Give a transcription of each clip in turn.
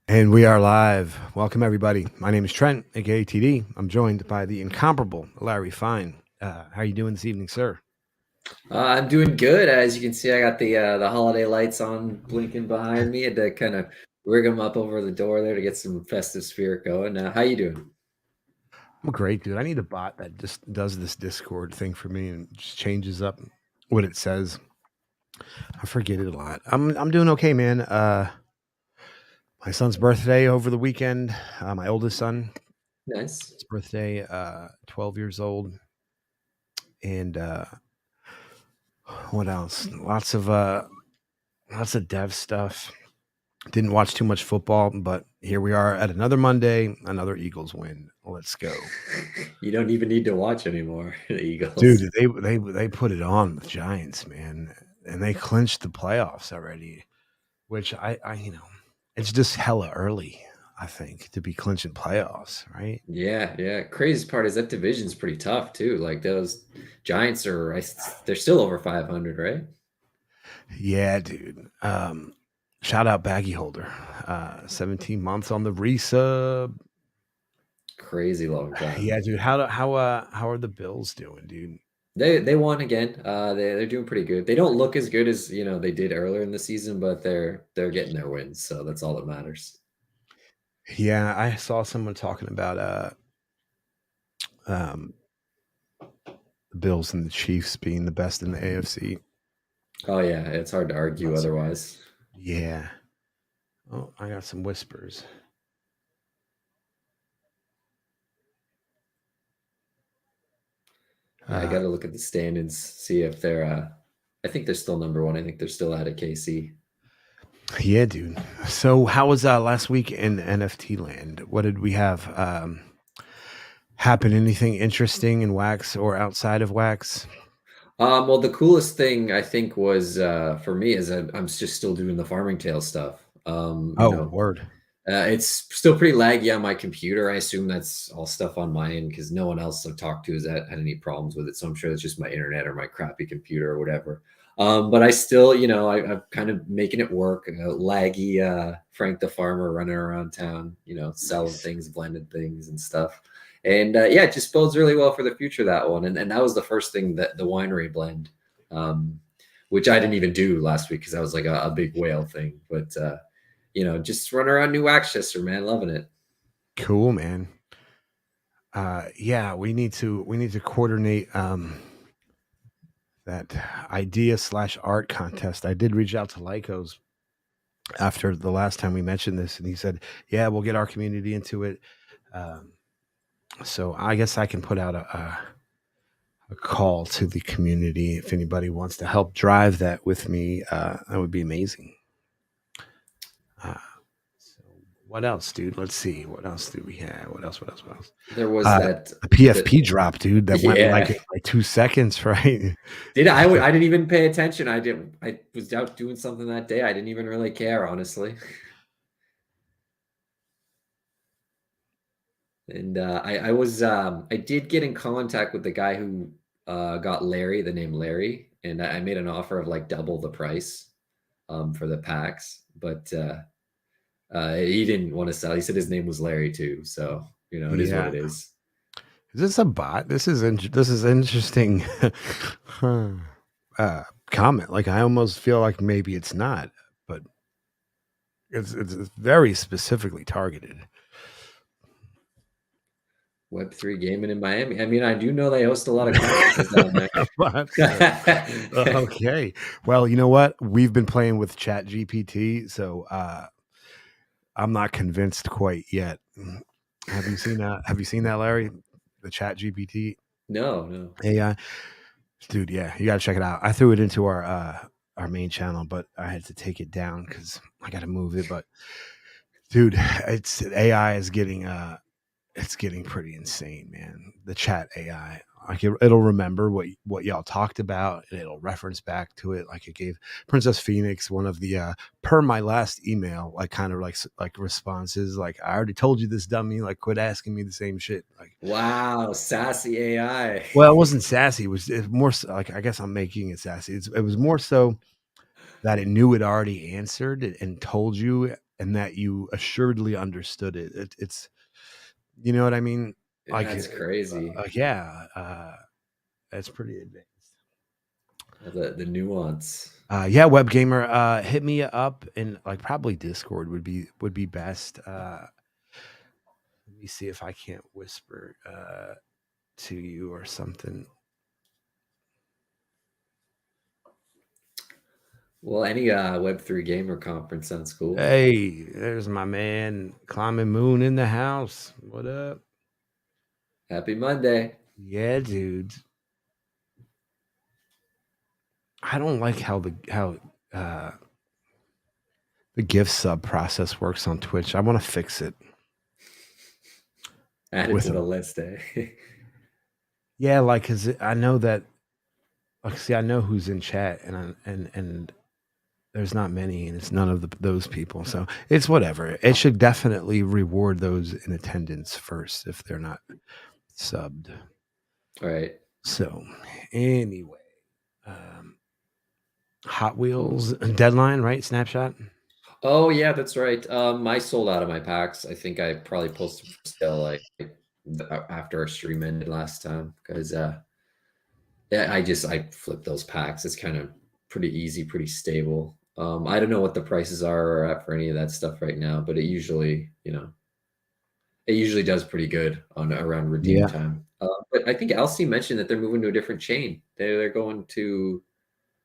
And we are live. Welcome, everybody. My name is Trent, aka TD. I'm joined by the incomparable Larry Fine. How are you doing this evening, sir? I'm doing good. As you can see, I got the holiday lights on blinking behind me. I had to kind of rig them up over the door there to get some festive spirit going. How you doing? I'm great, dude. I need a bot that just does this Discord thing for me and just changes up what it says. I forget it a lot. I'm doing okay, man. My son's birthday over the weekend. My oldest son, Nice. his birthday, 12 years old, and what else? Lots of dev stuff. Didn't watch too much football, but here we are at another Monday, another Eagles win. Let's go. You don't even need to watch anymore, the Eagles. Dude, they put it on with Giants, man, and they clinched the playoffs already, which it's just hella early, I think, to be clinching playoffs, right? Yeah, yeah. Crazy part is that division's pretty tough too. Like those Giants they're still over 500, right? Yeah, dude. Shout out Baggy Holder. 17 months on the resub. Crazy long time. Yeah, dude. How are the Bills doing, dude? They won again. They're doing pretty good. They don't look as good as they did earlier in the season, but they're getting their wins, so that's all that matters. Yeah, I saw someone talking about um the Bills and the Chiefs being the best in the AFC. Oh yeah, it's hard to argue Not surprised. otherwise. Yeah. Oh, I got some whispers. Yeah, I Uh, got to look at the standings, see if they're. I think they're still number one. I think they're still out of KC. yeah, dude. So, how was last week in NFT land? What did we have happen? Anything interesting in Wax or outside of Wax? Well, the coolest thing I think was for me is I'm just still doing the farming tale stuff. Oh, word. It's still pretty laggy on my computer. I assume that's all stuff on my end because no one else I've talked to has had any problems with it. So I'm sure it's just my internet or my crappy computer or whatever. But I still, I'm kind of making it work. Laggy Frank the farmer running around town, selling Nice. things, blending things and stuff. And yeah, it just bodes really well for the future, that one. And that was the first thing, that the winery blend, um, which I didn't even do last week because that was like a big whale thing. But just run around New Axchester, man, loving it. Cool, man. Yeah, we need to coordinate that idea/art contest. I did reach out to Lycos after the last time we mentioned this, and he said, "Yeah, we'll get our community into it." Um, so I guess I can put out a call to the community if anybody wants to help drive that with me. That would be amazing. Uh, so what else, dude? Let's see. What else do we have? What else? What else? What else? There was Uh, that the that PFP drop, dude. That went yeah. like in like 2 seconds, right? I didn't even pay attention. I was out doing something that day. I didn't even really care, honestly. And I did get in contact with the guy who got Larry, the name Larry, and I made an offer of like double the price for the packs, but he didn't want to sell. He said his name was Larry too, so it is what Yeah. it is. Is this a bot? This is interesting. Huh. Comment. Like I almost feel like maybe it's not, but it's very specifically targeted. Web3 gaming in Miami. I mean, I do know they host a lot of conferences down But, there. okay. Well, you know what? We've been playing with Chat GPT, so I'm not convinced quite yet. Have you seen that, Larry? The Chat GPT No, no. AI? Dude, yeah, you gotta check it out. I threw it into our main channel, but I had to take it down because I gotta move it. But dude, it's AI is getting it's getting pretty insane, man. The chat AI, like it'll remember what y'all talked about, and it'll reference back to it. Like it gave Princess Phoenix one of the per my last email, like kind of like responses. Like I already told you this, dummy. Like quit asking me the same shit. Like, Wow, sassy AI. well, it wasn't sassy. It more like I guess I'm making it sassy. It was more so that it knew it already answered and told you. and that you assuredly understood it. It's you know what I mean? Like, That's crazy. yeah, that's pretty advanced. The nuance. Yeah, web gamer, hit me up and like probably Discord would be best. Let me see if I can't whisper to you or something. Well, any Web3 gamer conference sounds cool. Hey, there's my man Climbing Moon in the house. What up? Happy Monday. Yeah, dude. I don't like how uh the gift sub process works on Twitch. I want to fix it. Add it With to the a, list, eh? yeah, like cuz I know that like see I know who's in chat and there's not many and it's none of those people. So it's whatever. It should definitely reward those in attendance first if they're not subbed. Right. So anyway, um Hot Wheels deadline, right? Snapshot. Oh yeah, that's right. I sold out of my packs. I think I probably posted for sale like after our stream ended last time because yeah, I flipped those packs. It's kind of pretty easy, pretty stable. I don't know what the prices are at for any of that stuff right now, but it usually, it usually does pretty good on around redeem Yeah. time. But I think Elsie mentioned that they're moving to a different chain. They're going to,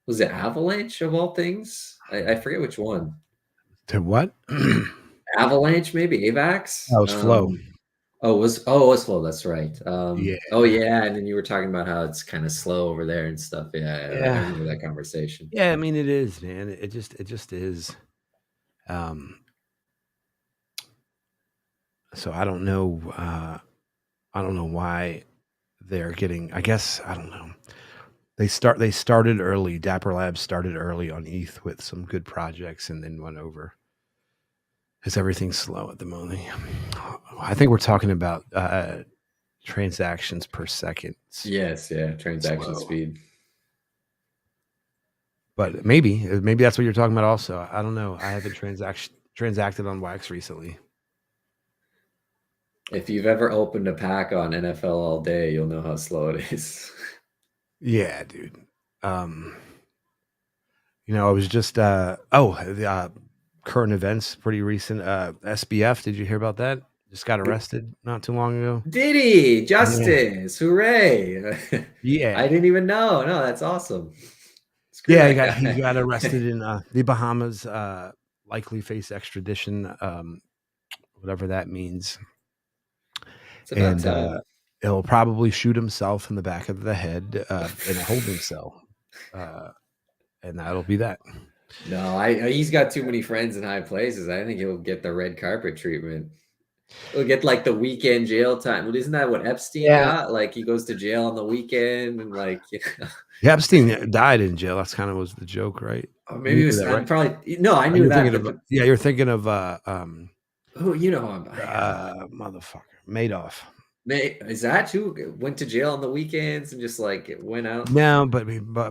was it Avalanche of all things? I forget which one. To what? Avalanche, maybe Avax. That was Flow. It was Flow. That's right. Yeah. Oh yeah, and then you were talking about how it's kind of slow over there and stuff. Yeah, I Yeah. remember that conversation. Yeah, I mean it is, man. It just is. So I don't know why they're getting I guess I don't know. They started early. Dapper Labs started early on ETH with some good projects and then went over. Is everything slow at the moment? I think we're talking about transactions per second. Yes, yeah, transaction Slow. speed. But maybe that's what you're talking about also. I don't know. I haven't transacted on Wax recently. If you've ever opened a pack on NFL all day, you'll know how slow it is. Yeah, dude. I was just the current events pretty recent. SBF, did you hear about that? Just got arrested not too long ago. Did he? Yeah. Justice. Hooray. Yeah. I didn't even know. No, that's awesome. Screw Yeah, that he got guy. arrested in the Bahamas, likely face extradition, whatever that means. It's about And time. he'll probably shoot himself in the back of the head in a holding cell. And that'll be that. No, he's got too many friends in high places. I think he'll get the red carpet treatment. He'll get like the weekend jail time. Well, isn't that what Epstein Yeah. got? Like he goes to jail on the weekend and like Yeah, Epstein died in jail. That's kind of was the joke, right? or You maybe it knew was that, right? probably no, I Oh, knew you're that, thinking of but you're thinking of oh, you know him. motherfucker Madoff. Is that who went to jail on the weekends and just like it went out? No, but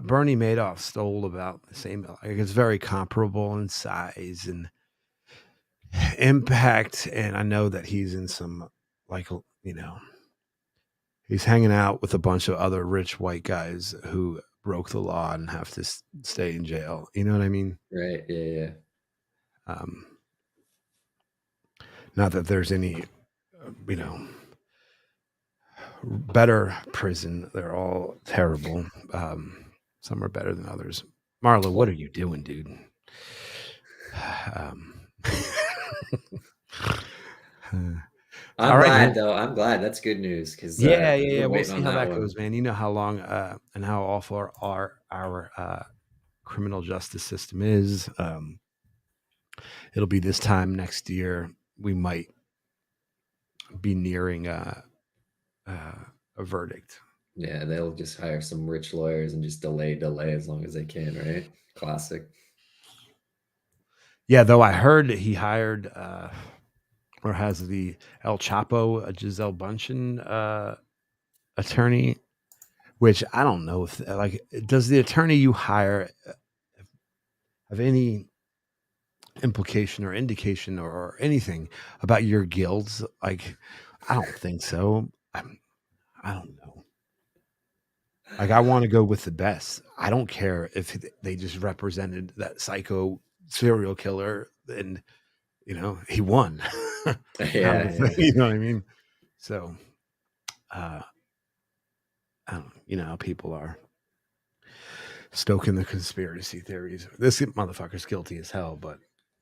Bernie Madoff stole about the same. Like it's very comparable in size and impact, and I know that he's in some like he's hanging out with a bunch of other rich white guys who broke the law and have to stay in jail. You know what I mean? Right. Yeah. Yeah. Um, not that there's any, you know, better prison. They're all terrible. Some are better than others. Marla, what are you doing, dude? I'm All right, glad man. though. I'm glad. That's good news because Yeah. I've been We'll waiting see on how that that one. goes, man. You know how long and how awful our criminal justice system is. It'll be this time next year. We might be nearing a verdict. Yeah, they'll just hire some rich lawyers and just delay as long as they can, right? Classic. Yeah, though I heard he hired or has the El Chapo Giselle Bundchen attorney, which I don't know if like does the attorney you hire have any implication or indication or anything about your guilds. Like, I don't think so. I don't know. Like, I want to go with the best. I don't care if they just represented that psycho serial killer and he won. Kind of a Yeah, thing, yeah. you know what I mean? So, uh, I don't, how people are stoking the conspiracy theories. This motherfucker's guilty as hell, but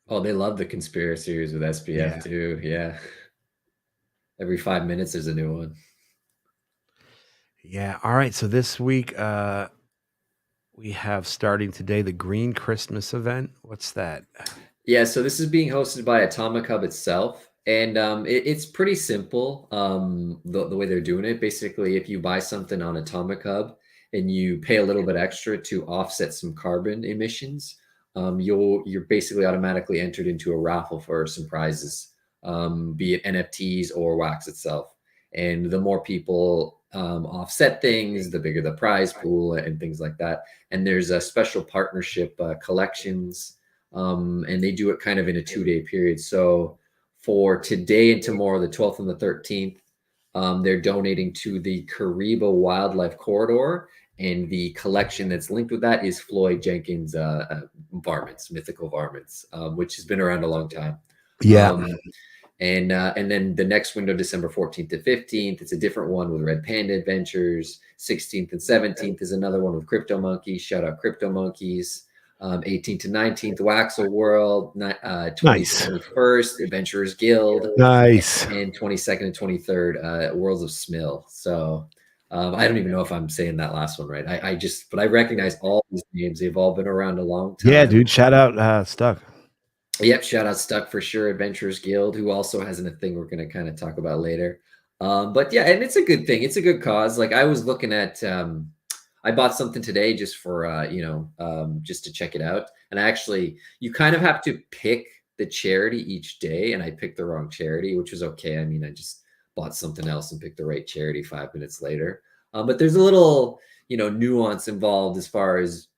Oh, they love the conspiracy series with SPF yeah, too. Yeah. Every 5 minutes there's a new one. yeah. All right. So this week, we have starting today the Green Christmas event. What's that? Yeah, so this is being hosted by Atomic Hub itself, and it's pretty simple. The way they're doing it, basically, if you buy something on Atomic Hub and you pay a little bit extra to offset some carbon emissions, you're basically automatically entered into a raffle for some prizes, be it NFTs or wax itself. And the more people offset things, the bigger the prize pool and things like that. And there's a special partnership collections and they do it kind of in a 2 day period. So for today and tomorrow, the 12th and the 13th, they're donating to the Kariba Wildlife Corridor. And the collection that's linked with that is Floyd Jenkins varmints, mythical varmints, which has been around a long time. Yeah. Um, and then the next window, December 14th to 15th, it's a different one with Red Panda Adventures. 16th and 17th is another one with Crypto Monkeys. Shout out Crypto Monkeys. 18th to 19th, Waxel World. 20th Nice. to 21st, Adventurers Guild. Nice. And 22nd and 23rd, Worlds of Smill. So I don't even know if I'm saying that last one right. But I recognize all these names. They've all been around a long time. Yeah, dude. Shout out Stuck. Yep, shout out Stuck for sure, Adventurers Guild, who also has a thing we're going to kind of talk about later. But yeah, and it's a good thing. It's a good cause. Like I was looking at, I bought something today just for, just to check it out. And you kind of have to pick the charity each day. And I picked the wrong charity, which was okay. I mean, I just bought something else and picked the right charity 5 minutes later. But there's a little, nuance involved as far as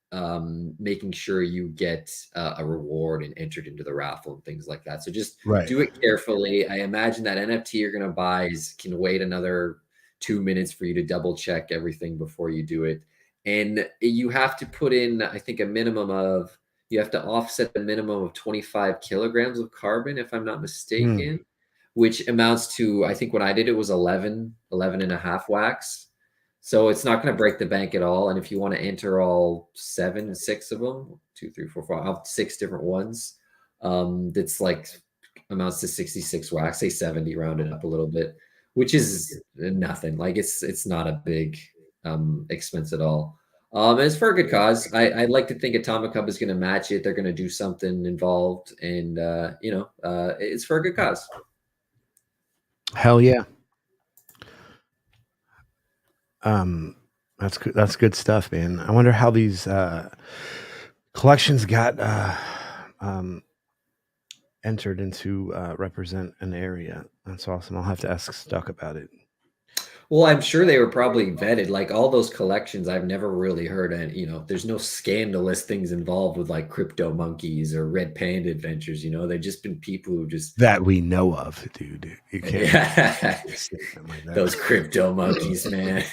making sure you get a reward and entered into the raffle and things like that. So just do it carefully. I imagine that NFT you're going to buy can wait another 2 minutes for you to double check everything before you do it. And you have to put in, I think, you have to offset the minimum of 25 kilograms of carbon, if I'm not mistaken, which amounts to, I think when I did it was 11 and a half wax. So it's not going to break the bank at all. And if you want to enter all six of them, 2, 3, 4, 5, 6 different ones, that's like amounts to 66 wax, say 70 rounded up a little bit, which is nothing. Like it's not a big expense at all. And it's for a good cause. I'd like to think Atomic Hub is going to match it. They're going to do something involved, and it's for a good cause. Hell yeah. That's good stuff, man. I wonder how these collections got entered into represent an area. That's awesome. I'll have to ask Stuck about it. Well, I'm sure they were probably vetted. Like all those collections, I've never really heard, and there's no scandalous things involved with like Crypto Monkeys or Red Panda Adventures. They've just been people who just that we know of, dude. You can't like those Crypto Monkeys, man.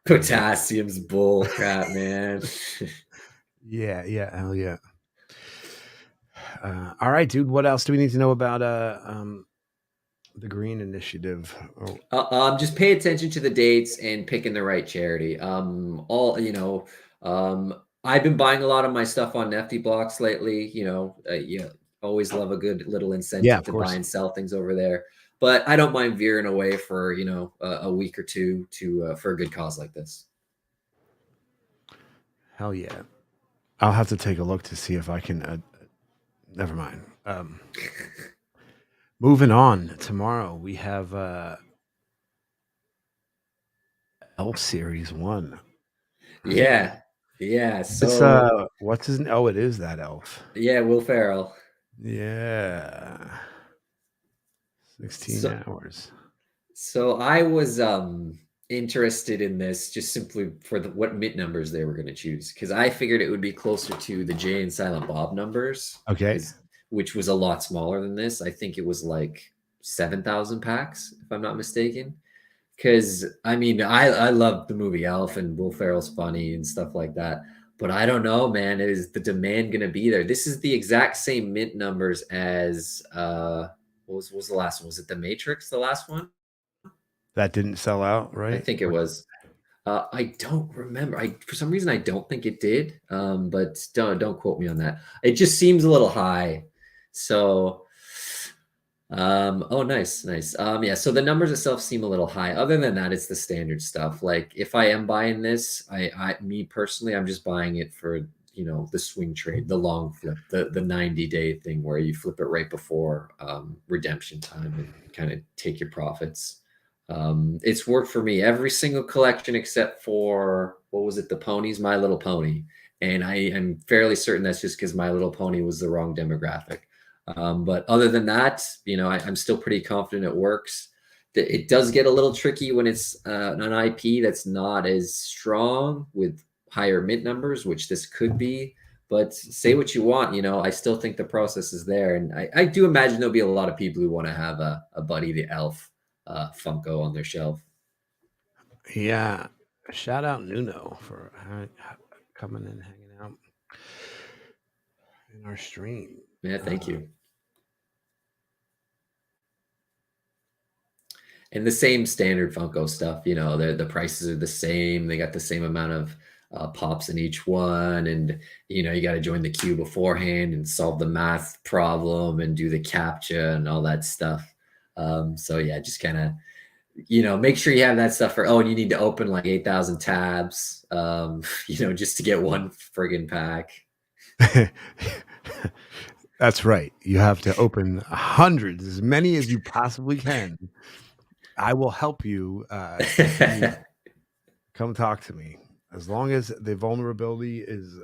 Potassium's bull crap, man. Yeah, hell yeah. All right, dude. What else do we need to know about the Green Initiative? Just pay attention to the dates and picking the right charity. I've been buying a lot of my stuff on Nifty Blocks lately. Always love a good little incentive to buy and sell things over there. But I don't mind veering away for a week or two for a good cause like this. Hell yeah! I'll have to take a look to see if I can. Never mind. Moving on. Tomorrow we have Elf Series 1. Yeah. So what's his name? Oh, it is that elf. Yeah, Will Ferrell. Yeah. 16 hours. So I was interested in this just simply for what mint numbers they were going to choose because I figured it would be closer to the Jay and Silent Bob numbers Okay. because which was a lot smaller than this. I think it was like 7,000 packs, if I'm not mistaken. Because I mean, I love the movie Elf and Will Ferrell's funny and stuff like that. But I don't know, man. Is the demand going to be there? This is the exact same mint numbers as what was the last one? Was it The Matrix? The last one? That didn't sell out, I right? think it was. I don't remember. I for some reason I don't think it did. But don't quote me on that. It just seems a little high. So oh nice, nice. Yeah, so the numbers itself seem a little high. Other than that, it's the standard stuff. Like if I am buying this, I me personally, I'm just buying it for the swing trade, the long flip, the 90-day thing where you flip it right before redemption time and kind of take your profits. It's worked for me every single collection except for what was it, the ponies, My Little Pony. And I am fairly certain that's just because My Little Pony was the wrong demographic. But other than that, I'm still pretty confident it works. It does get a little tricky when it's an IP that's not as strong with higher mint numbers, which this could be. But say what you want, I still think the process is there. And I do imagine there'll be a lot of people who want to have a Buddy the Elf Funko on their shelf. Yeah. Shout out Nuno for coming and hanging out in our stream. Yeah, thank you. And the same standard Funko stuff, the prices are the same. They got the same amount of pops in each one, and you got to join the queue beforehand and solve the math problem and do the captcha and all that stuff. So yeah, just kind of make sure you have that stuff for. Oh, and you need to open like 8,000 tabs, just to get one friggin' pack. That's right. You have to open hundreds, as many as you possibly can. I will help you. Come talk to me. As long as the vulnerability is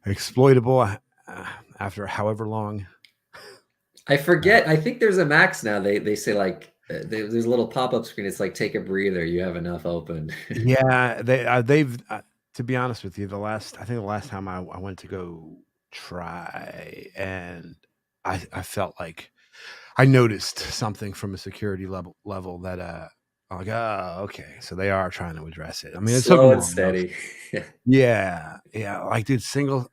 exploitable after however long. I forget. I think there's a max now. They say like there's a little pop-up screen. It's like take a breather. You have enough open. Yeah, they've. To be honest with you, the last time I went to go try, and I felt like I noticed something from a security level that I'm like, oh, okay, so they are trying to address it. I mean, it took Slow them and long enough. steady. Yeah, like dude, single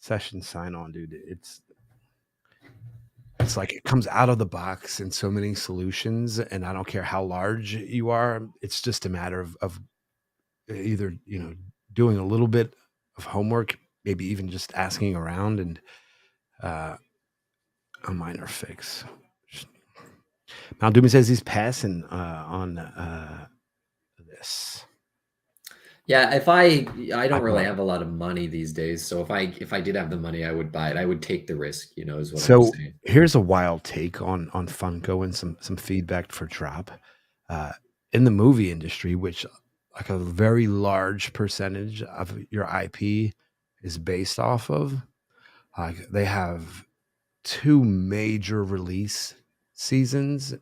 session sign on, dude. It's like it comes out of the box in so many solutions, and I don't care how large you are. It's just a matter of either doing a little bit of homework, maybe even just asking around, and a minor fix. Now Doomie says he's passing on this. Yeah, if I don't really have a lot of money these days, so if I did have the money, I would buy it. I would take the risk, is what I'm So saying. here's a wild take on Funko and some feedback for Drop. In the movie industry, which like a very large percentage of your IP is based off of, like they have two major release seasons,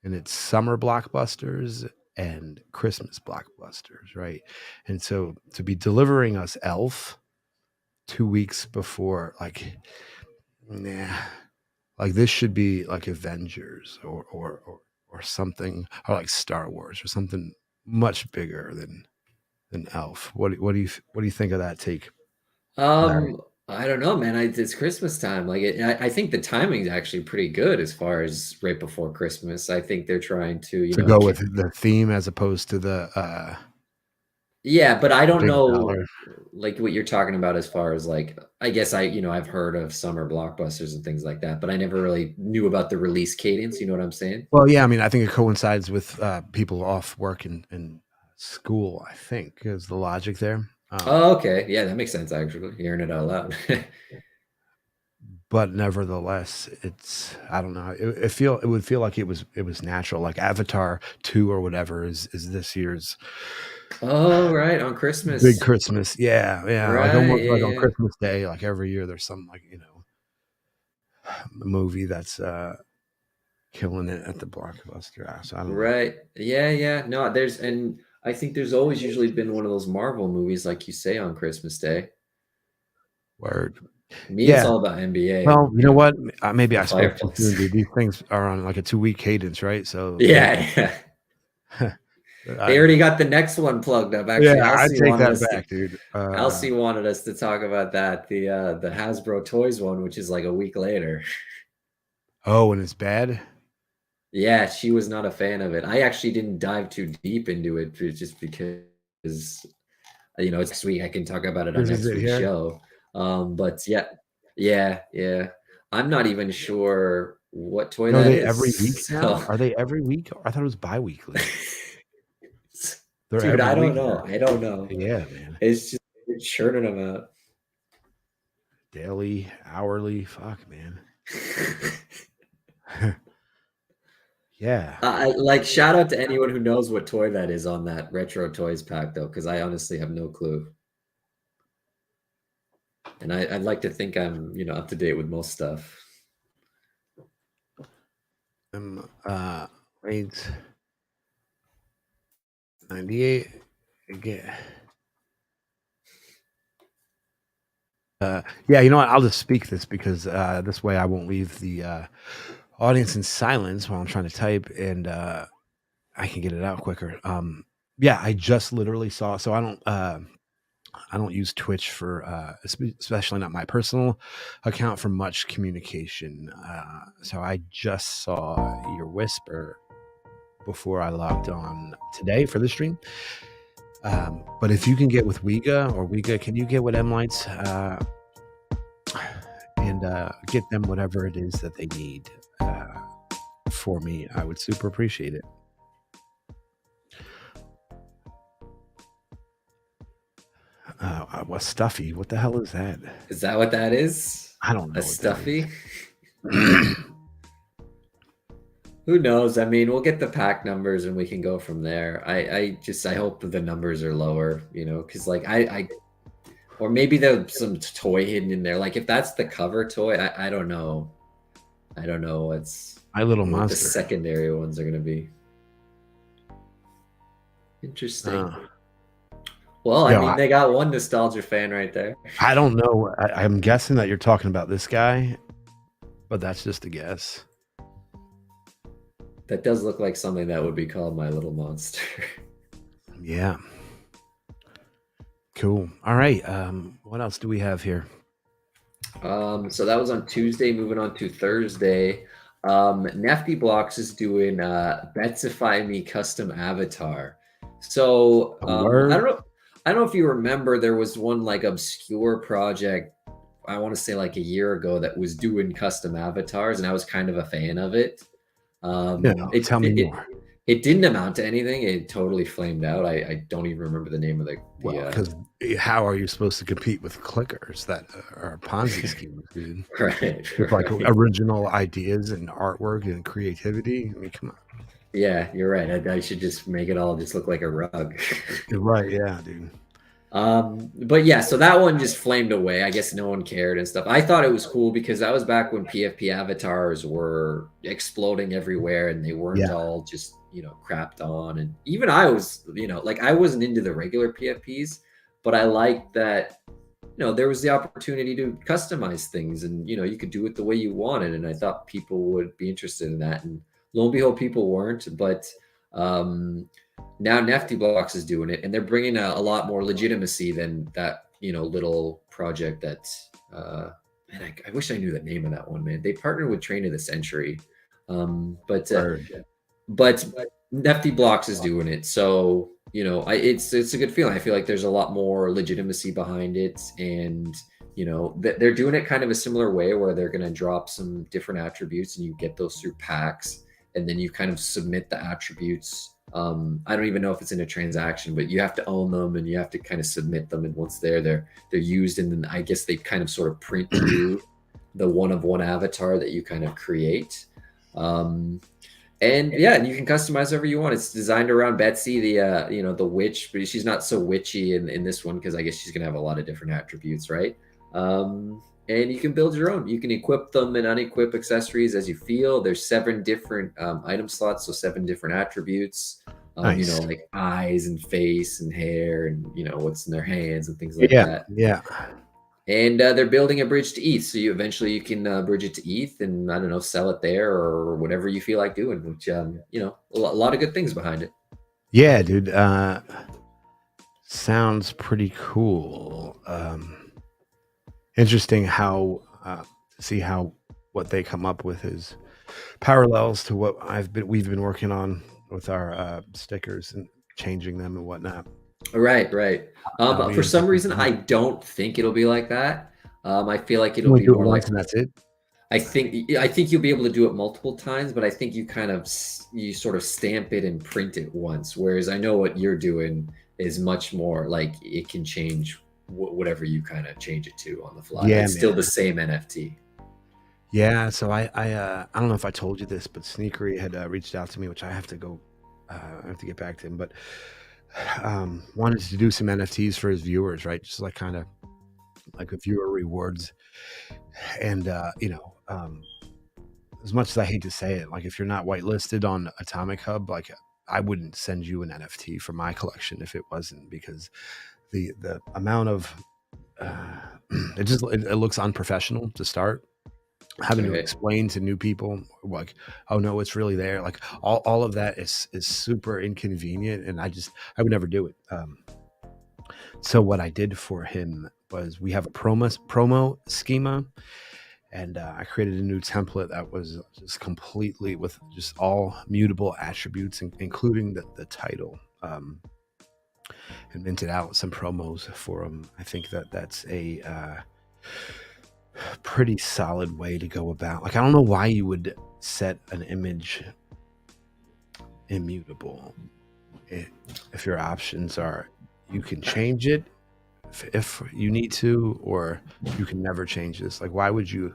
and it's summer blockbusters and Christmas blockbusters, right? And so to be delivering us Elf 2 weeks before, like, nah, like this should be like Avengers or something, or like Star Wars or something much bigger than Elf. What do you think of that take, Larry? I don't know, man. It's Christmas time. Like, I think the timing is actually pretty good as far as right before Christmas. I think they're trying to, To go with the theme as opposed to the yeah, but I don't big know, dollar. like what you're talking about as far as like, I guess I've heard of summer blockbusters and things like that, but I never really knew about the release cadence. You know what I'm saying? Well, yeah, I mean, I think it coincides with people off work and school. I think is the logic there. Oh, okay. Yeah, that makes sense actually, hearing it out loud. But nevertheless, it's I don't know. It would feel like it was natural. Like Avatar 2 or whatever is this year's Oh, right, on big Christmas. Christmas. Yeah, yeah. Like Right, almost yeah, like on yeah. Christmas Day, like every year there's some like movie that's killing it at the Blockbuster. So I don't know. Right. Yeah. No, and I think there's always usually been one of those Marvel movies, like you say, on Christmas Day. Word. Me, it's Yeah. all about NBA Well, and you know what? Maybe the I spoke too fireplace. soon, dude. These things are on like a 2-week cadence, right? So Yeah. They I, already got the next one plugged up. yeah, Actually, I take that back, dude. Elsie wanted us to talk about that, the Hasbro Toys one, which is like a week later. Oh, and it's bad. Yeah, she was not a fan of it. I actually didn't dive too deep into it just because it's next week. I can talk about it on This is next it week's here. show. But yeah. I'm not even sure what toy Are that they every is. week So now? Are they every week? I thought it was bi-weekly. They're dude, every I don't week know. now. I don't know. Yeah, man. It's just churning them out. Daily, hourly. Fuck, man. Yeah. Like shout out to anyone who knows what toy that is on that retro toys pack though, because I honestly have no clue. And I'd like to think I'm up to date with most stuff. Wait. 98 again. Yeah, you know what? I'll just speak this because this way I won't leave the audience in silence while I'm trying to type, and I can get it out quicker. Yeah, I just literally saw. So I don't use Twitch for especially not my personal account for much communication. So I just saw your whisper before I logged on today for the stream. But if you can get with Wiga, can you get with M Lights and get them whatever it is that they need for me? I would super appreciate it. What stuffy? What the hell is that? Is that what that is? I don't know. A what stuffy? that is. Who knows? I mean, we'll get the pack numbers and we can go from there. I hope the numbers are lower, because like or maybe there's some toy hidden in there. Like if that's the cover toy, I don't know. I don't know what's My Little what the Monster. secondary ones are going to be. Interesting. Well, I mean, they got one nostalgia fan right there. I don't know. I'm guessing that you're talking about this guy, but that's just a guess. That does look like something that would be called My Little Monster. Yeah. Cool. All right. What else do we have here? So that was on Tuesday. Moving on to Thursday. Nefty Blocks is doing Betsify Me custom avatar. So I don't know if you remember, there was one like obscure project, I want to say like a year ago, that was doing custom avatars, and I was kind of a fan of it. Tell me more. It didn't amount to anything. It totally flamed out. I don't even remember the name of the because how are you supposed to compete with clickers that are Ponzi schemes, dude? Right. Like original ideas and artwork and creativity. I mean, come on. Yeah, you're right. I should just make it all just look like a rug. You're right. Yeah, dude. But yeah, so that one just flamed away. I guess no one cared and stuff. I thought it was cool because that was back when PFP avatars were exploding everywhere and they weren't all just, crapped on. And even I was, like I wasn't into the regular PFPs, but I liked that, there was the opportunity to customize things and, you could do it the way you wanted. And I thought people would be interested in that. And lo and behold, people weren't, but, now Nefty Blocks is doing it, and they're bringing a lot more legitimacy than that, little project that, man, I wish I knew the name of that one, man. They partnered with Train of the Century, but Nefty Blocks is doing it. So, it's a good feeling. I feel like there's a lot more legitimacy behind it, and, they're doing it kind of a similar way where they're going to drop some different attributes and you get those through packs, and then you kind of submit the attributes. I don't even know if it's in a transaction, but you have to own them and you have to kind of submit them. And once they're used, and then I guess they kind of sort of print you the one-of-one avatar that you kind of create. And yeah, you can customize whatever you want. It's designed around Betsy, the witch, but she's not so witchy in this one because I guess she's gonna have a lot of different attributes, right? And and you can build your own. You can equip them and unequip accessories as you feel. There's 7 different item slots, so 7 different attributes. Nice. Like eyes and face and hair, and what's in their hands and things like Yeah, that. yeah. And they're building a bridge to ETH, so you eventually can bridge it to ETH, and I don't know, sell it there or whatever you feel like doing. Which a lot of good things behind it. Yeah, dude. Sounds pretty cool. Interesting how to see how what they come up with is parallels to what we've been working on with our stickers and changing them and whatnot. Right, right. That'll be For some interesting. reason, I don't think it'll be like that. I feel like You it'll only be do it more once like and that's it. I think you'll be able to do it multiple times, but I think you kind of you sort of stamp it and print it once. Whereas I know what you're doing is much more like it can change whatever you kind of change it to on the fly. Yeah, It's still man. the same NFT. Yeah. So I don't know if I told you this, but Sneakery had reached out to me, which I have to go. I have to get back to him, but wanted to do some NFTs for his viewers, right? Just like kind of like a viewer rewards, and as much as I hate to say it, like if you're not whitelisted on Atomic Hub, like I wouldn't send you an NFT for my collection if it wasn't, because the amount of it looks unprofessional to start having to Right. explain to new people like, oh no, it's really there. Like all of that is super inconvenient, and I would never do it. So what I did for him was we have a promo schema, and I created a new template that was just completely with just all mutable attributes, including the title, and minted out some promos for him. I think that's a pretty solid way to go about. Like, I don't know why you would set an image immutable if your options are you can change it if you need to, or you can never change this. Like, why would you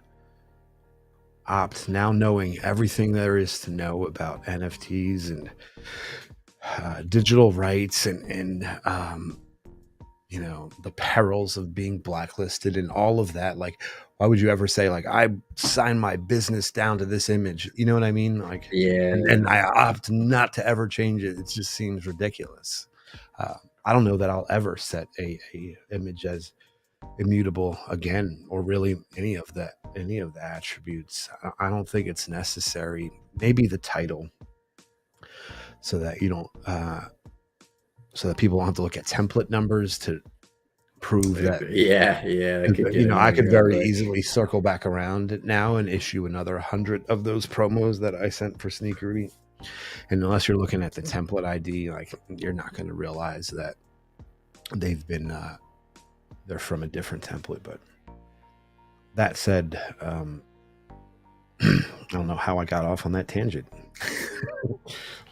opt, now knowing everything there is to know about NFTs and digital rights and the perils of being blacklisted and all of that? Like, why would you ever say like I sign my business down to this image? You know what I mean? Like, Yeah. and I opt not to ever change it. It just seems ridiculous. I don't know that I'll ever set a image as immutable again, or really any of the attributes. I don't think it's necessary. Maybe the title, so that you don't so that people don't have to look at template numbers to prove that. Yeah, that could get I annoying could real very quick. easily circle back around it now and issue another 100 of those promos that I sent for Sneakery. And unless you're looking at the template ID, like, you're not going to realize that they've been they're from a different template. But that said, I don't know how I got off on that tangent.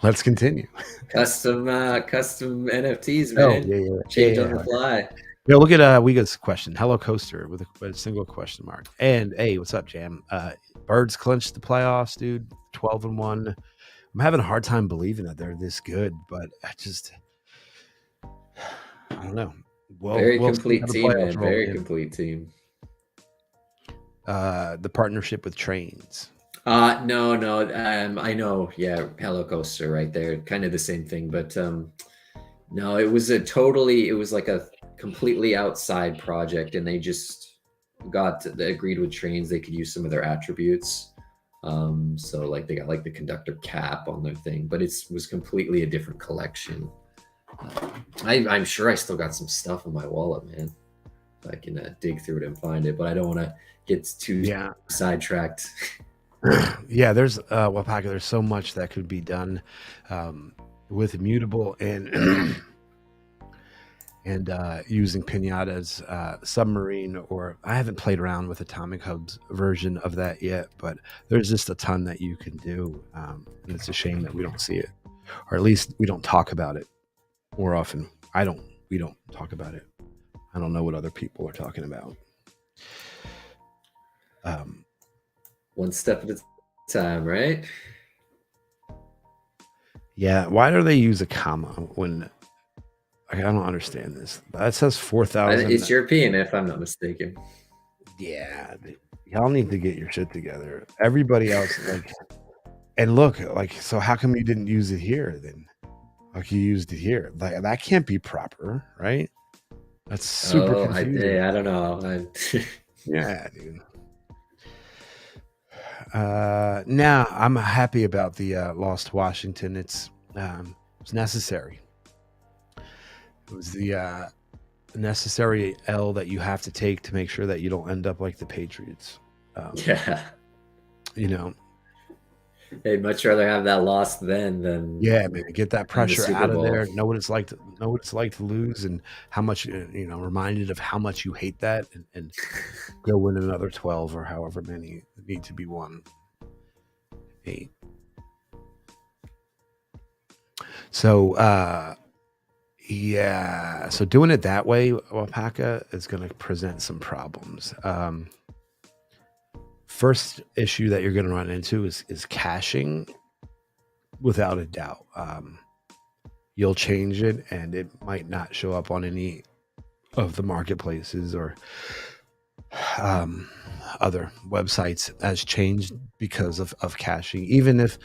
Let's continue. Custom NFTs, Oh, man. yeah. Change on the fly. Yeah, look at Wiga's question. Hello, Coaster, with a single question mark. And hey, what's up, Jam? Birds clinched the playoffs, dude. 12-1. I'm having a hard time believing that they're this good, but I don't know. Very We'll see how complete the team, playoffs man. roll Very in. complete team. The partnership with Trains. No. I know. Yeah, Hello Coaster right there. Kind of the same thing, but no, it was like a completely outside project, and they just they agreed with Trains they could use some of their attributes. So like they got like the conductor cap on their thing, but it was completely a different collection. I'm sure I still got some stuff in my wallet, man. I can dig through it and find it, but I don't want to get too sidetracked. Yeah, there's Wapaka, there's so much that could be done with Immutable and and using Pinata's submarine, or I haven't played around with Atomic Hub's version of that yet, but there's just a ton that you can do, and it's a shame that we don't see it, or at least we don't talk about it more often. We don't talk about it. I don't know what other people are talking about. One step at a time, right? Yeah, why do they use a comma when I don't understand this? That says 4,000. It's European, if I'm not mistaken. Yeah, y'all need to get your shit together. Everybody else, like, and look, like, so how come you didn't use it here then? Like, you used it here. Like, that can't be proper, right? That's super Oh, confusing. I don't know. Yeah, dude. Now I'm happy about the lost Washington. It's necessary. It was the necessary L that you have to take to make sure that you don't end up like the Patriots. Yeah. You know, I'd much rather have that loss then yeah, man, get that than the pressure Super out of Bowl. there. Know what it's like to lose, and how much reminded of how much you hate that, and go win another 12 or however many need to be won. 8. So yeah, so doing it that way, Wapaka, is going to present some problems. First issue that you're going to run into is caching, without a doubt. You'll change it, and it might not show up on any of the marketplaces or um, other websites as changed because of caching. Even if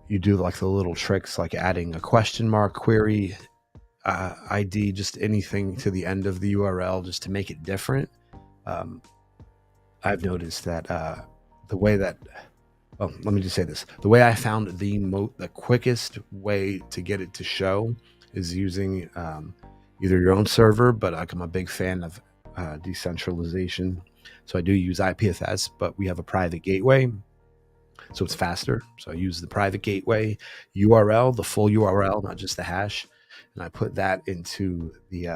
you do like the little tricks, like adding a question mark query ID, just anything to the end of the URL, just to make it different. I've noticed that the way that, well, let me just say this: the way I found the quickest way to get it to show is using either your own server, but like, I'm a big fan of decentralization, so I do use IPFS, but we have a private gateway, so it's faster. So I use the private gateway URL, the full URL, not just the hash, and I put that into the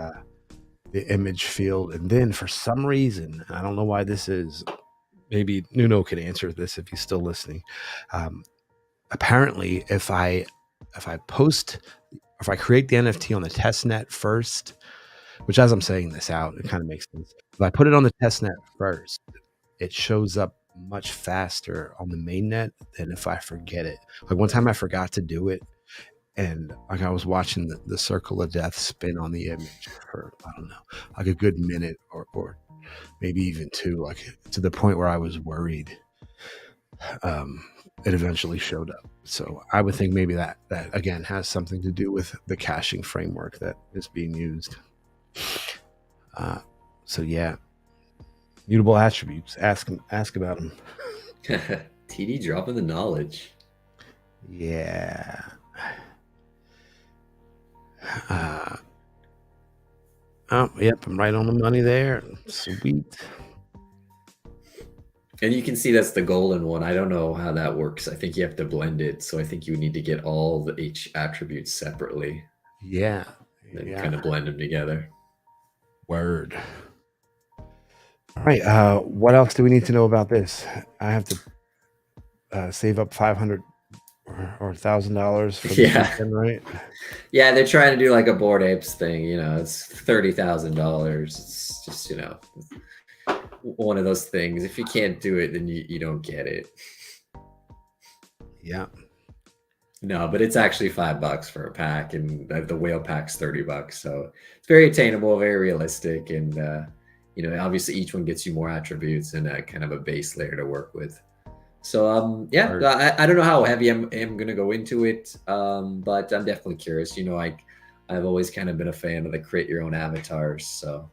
image field. And then for some reason, I don't know why this is, maybe Nuno could answer this if he's still listening. Apparently, if I create the NFT on the testnet first, which, as I'm saying this out, it kind of makes sense. If I put it on the testnet first, it shows up much faster on the mainnet than if I forget it. Like, one time I forgot to do it, and like I was watching the circle of death spin on the image for, I don't know, like a good minute or maybe even 2, like to the point where I was worried. It eventually showed up. So I would think maybe that again has something to do with the caching framework that is being used. So yeah, mutable attributes. Ask about them. TD dropping the knowledge. Yeah. Oh, yep, I'm right on the money there. Sweet. And you can see that's the golden one. I don't know how that works. I think you have to blend it. So I think you need to get all the H attributes separately. Yeah. And Yeah. kind of blend them together. Word. All right. What else do we need to know about this? I have to save up $500 or $1,000 for this weekend, right? Yeah, they're trying to do like a Bored Apes thing. It's $30,000. It's just one of those things. If you can't do it, then you don't get it. Yeah. No, but it's actually $5 for a pack, and the whale pack's $30. So it's very attainable, very realistic, and obviously each one gets you more attributes and kind of a base layer to work with. So yeah, I don't know how heavy I'm gonna go into it, but I'm definitely curious. I've always kind of been a fan of the create your own avatars. So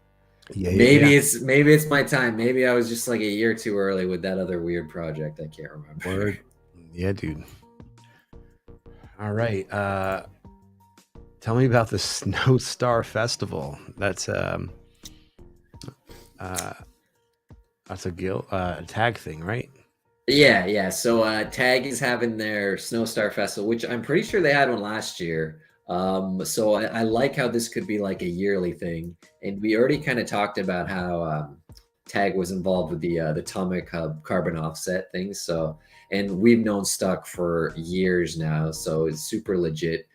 maybe it's my time. Maybe I was just like a year too early with that other weird project. I can't remember. Word. Yeah, dude. All right. Tell me about the Snow Star Festival. That's a tag thing, right? Yeah. So Tag is having their Snow Star Festival, which I'm pretty sure they had one last year. So I like how this could be like a yearly thing. And we already kind of talked about how Tag was involved with the Atomic Hub carbon offset thing. So, and we've known Stuck for years now, so it's super legit.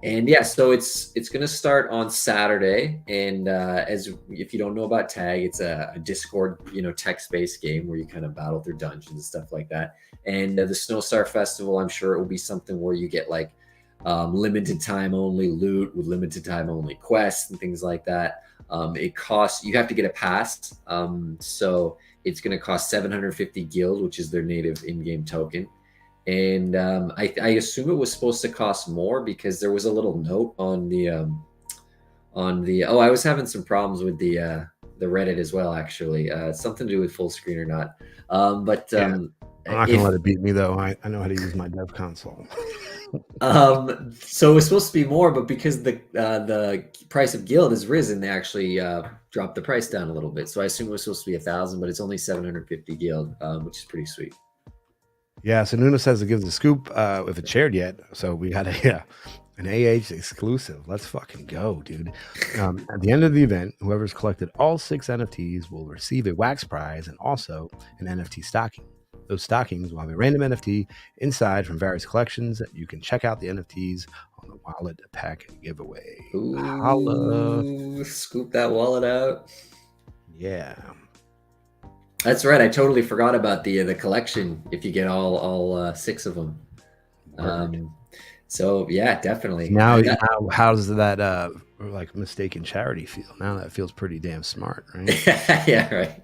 And yeah, so it's going to start on Saturday. And as if you don't know about Tag, it's a Discord, text-based game where you kind of battle through dungeons and stuff like that. And the Snow Star Festival, I'm sure it will be something where you get like limited time only loot with limited time only quests and things like that. It costs, you have to get a pass. So it's going to cost 750 guild, which is their native in-game token. And I assume it was supposed to cost more because there was a little note on the oh, I was having some problems with the Reddit as well, actually. Something to do with full screen or not. But Yeah. I'm not gonna let it beat me though. I know how to use my dev console. So it was supposed to be more, but because the price of guild has risen, they actually dropped the price down a little bit. So I assume it was supposed to be 1,000, but it's only 750 guild, which is pretty sweet. Yeah, so Nuno says it gives a scoop if it's shared yet. So we got an AH exclusive. Let's fucking go, dude. At the end of the event, whoever's collected all 6 NFTs will receive a wax prize and also an NFT stocking. Those stockings will have a random NFT inside from various collections. You can check out the NFTs on the wallet pack giveaway. Ooh, Holla. scoop that wallet out. Yeah. That's right. I totally forgot about the collection. If you get all 6 of them, so yeah, definitely. Now, how does that like mistaken charity feel? Now that feels pretty damn smart, right? Yeah, right.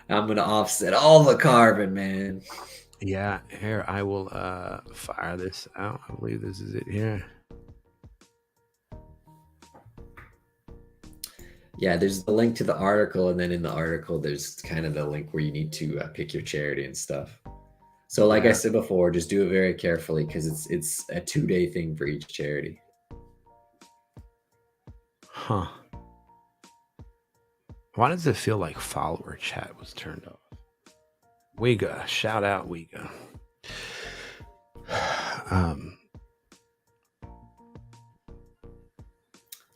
I'm gonna offset all the carbon, man. Yeah, here I will fire this out. I believe this is it here. Yeah, there's the link to the article, and then in the article, there's kind of the link where you need to pick your charity and stuff. So, like I said before, just do it very carefully because it's a 2-day thing for each charity. Huh. Why does it feel like follower chat was turned off? Wiga, shout out Wiga.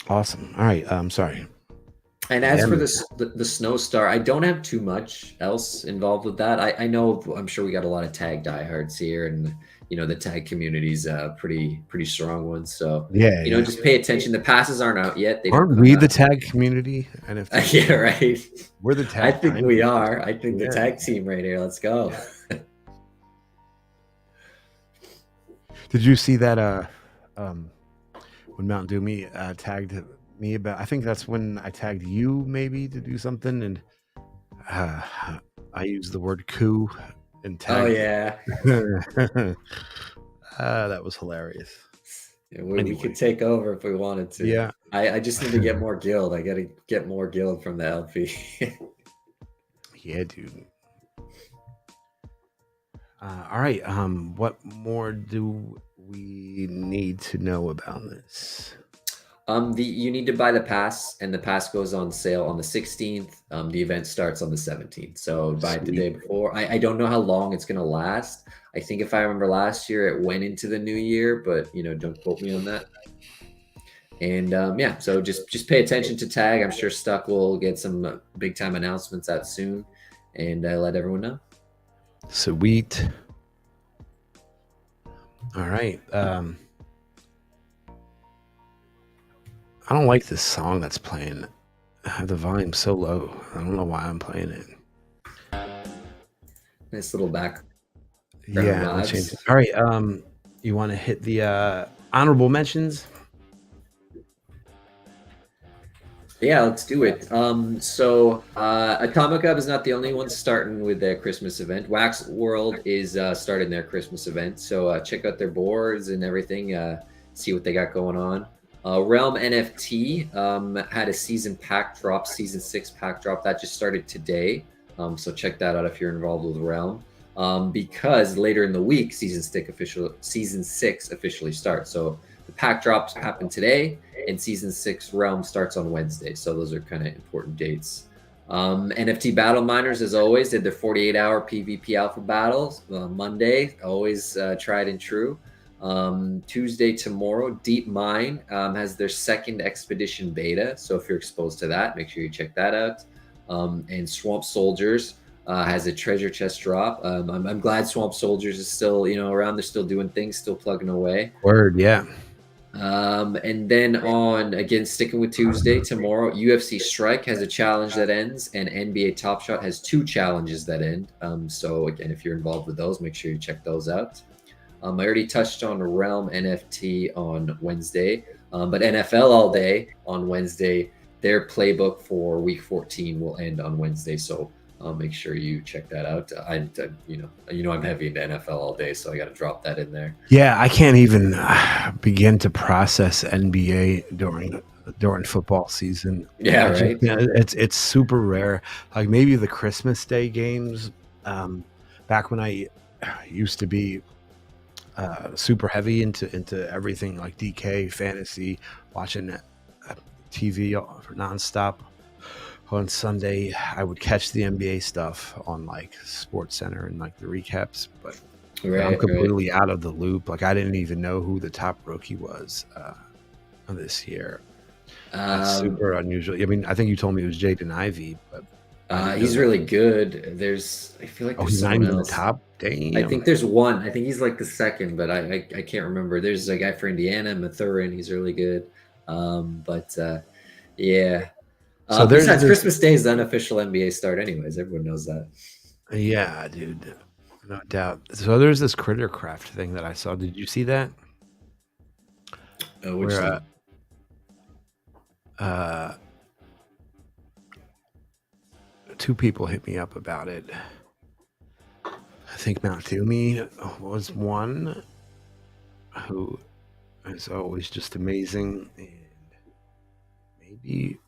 Awesome. All right. I'm sorry. And as for the Snow Star, I don't have too much else involved with that. I know, I'm sure we got a lot of tag diehards here, and the tag community's a pretty strong one. So yeah, just pay attention. The passes aren't out yet. Aren't we the tag community? Yeah, right. We're the tag. I think we are. I think the tag team right here. Let's go. Did you see that? When Mountain Dew me tagged me about, I think that's when I tagged you maybe to do something, and I used the word coup and tagged. Oh yeah. That was hilarious. Yeah, we could take over if we wanted to. Yeah. I just need to get more guild. I got to get more guild from the LP. Yeah, dude. All right. What more do we need to know about this? You need to buy the pass, and the pass goes on sale on the 16th. The event starts on the 17th. So buy it the day before. I don't know how long it's going to last. I think if I remember last year, it went into the new year, but don't quote me on that. And yeah, so just pay attention to tag. I'm sure Stuck will get some big time announcements out soon, and let everyone know. Sweet. All right. I don't like this song that's playing. I have the volume so low. I don't know why I'm playing it. Nice little back. Yeah, I'll change it. All right. You want to hit the honorable mentions? Yeah, let's do it. So Atomic Hub is not the only one starting with their Christmas event. Wax World is starting their Christmas event. So check out their boards and everything. See what they got going on. Realm NFT had a season pack drop, season 6 pack drop that just started today. So check that out if you're involved with Realm. Because later in the week, season 6 officially starts. So the pack drops happen today, and season 6 Realm starts on Wednesday. So those are kind of important dates. NFT Battle Miners, as always, did their 48-hour PvP alpha battles. Monday, always tried and true. Tuesday, tomorrow, Deep Mine has their 2nd expedition beta. So if you're exposed to that, make sure you check that out. And Swamp Soldiers has a treasure chest drop. I'm glad Swamp Soldiers is still around. They're still doing things, still plugging away. Word, yeah. And then again, sticking with Tuesday, tomorrow, UFC Strike has a challenge that ends, and NBA Top Shot has 2 challenges that end. So again, if you're involved with those, make sure you check those out. I already touched on Realm NFT on Wednesday. But NFL all day on Wednesday. Their playbook for Week 14 will end on Wednesday, so make sure you check that out. I'm heavy into NFL all day, so I got to drop that in there. Yeah, I can't even begin to process NBA during football season. Yeah, right. It's super rare. Like maybe the Christmas Day games. Back when I used to be super heavy into everything like DK fantasy, watching TV for nonstop. On Sunday, I would catch the NBA stuff on like Sports Center and like the recaps, but I'm completely out of the loop. Like I didn't even know who the top rookie was this year. That's super unusual. I mean, I think you told me it was Jaden Ivey, but he's really good. I feel like there's someone else. The top. Damn. I think there's one. I think he's like the second, but I can't remember. There's a guy for Indiana, Mathurin. He's really good. Yeah. So besides Christmas Day is the unofficial NBA start, anyways. Everyone knows that. Yeah, dude, no doubt. So there's this Crittercraft thing that I saw. Did you see that? Which thing? Two people hit me up about it. I think Mount Toomey was one who is always just amazing, and maybe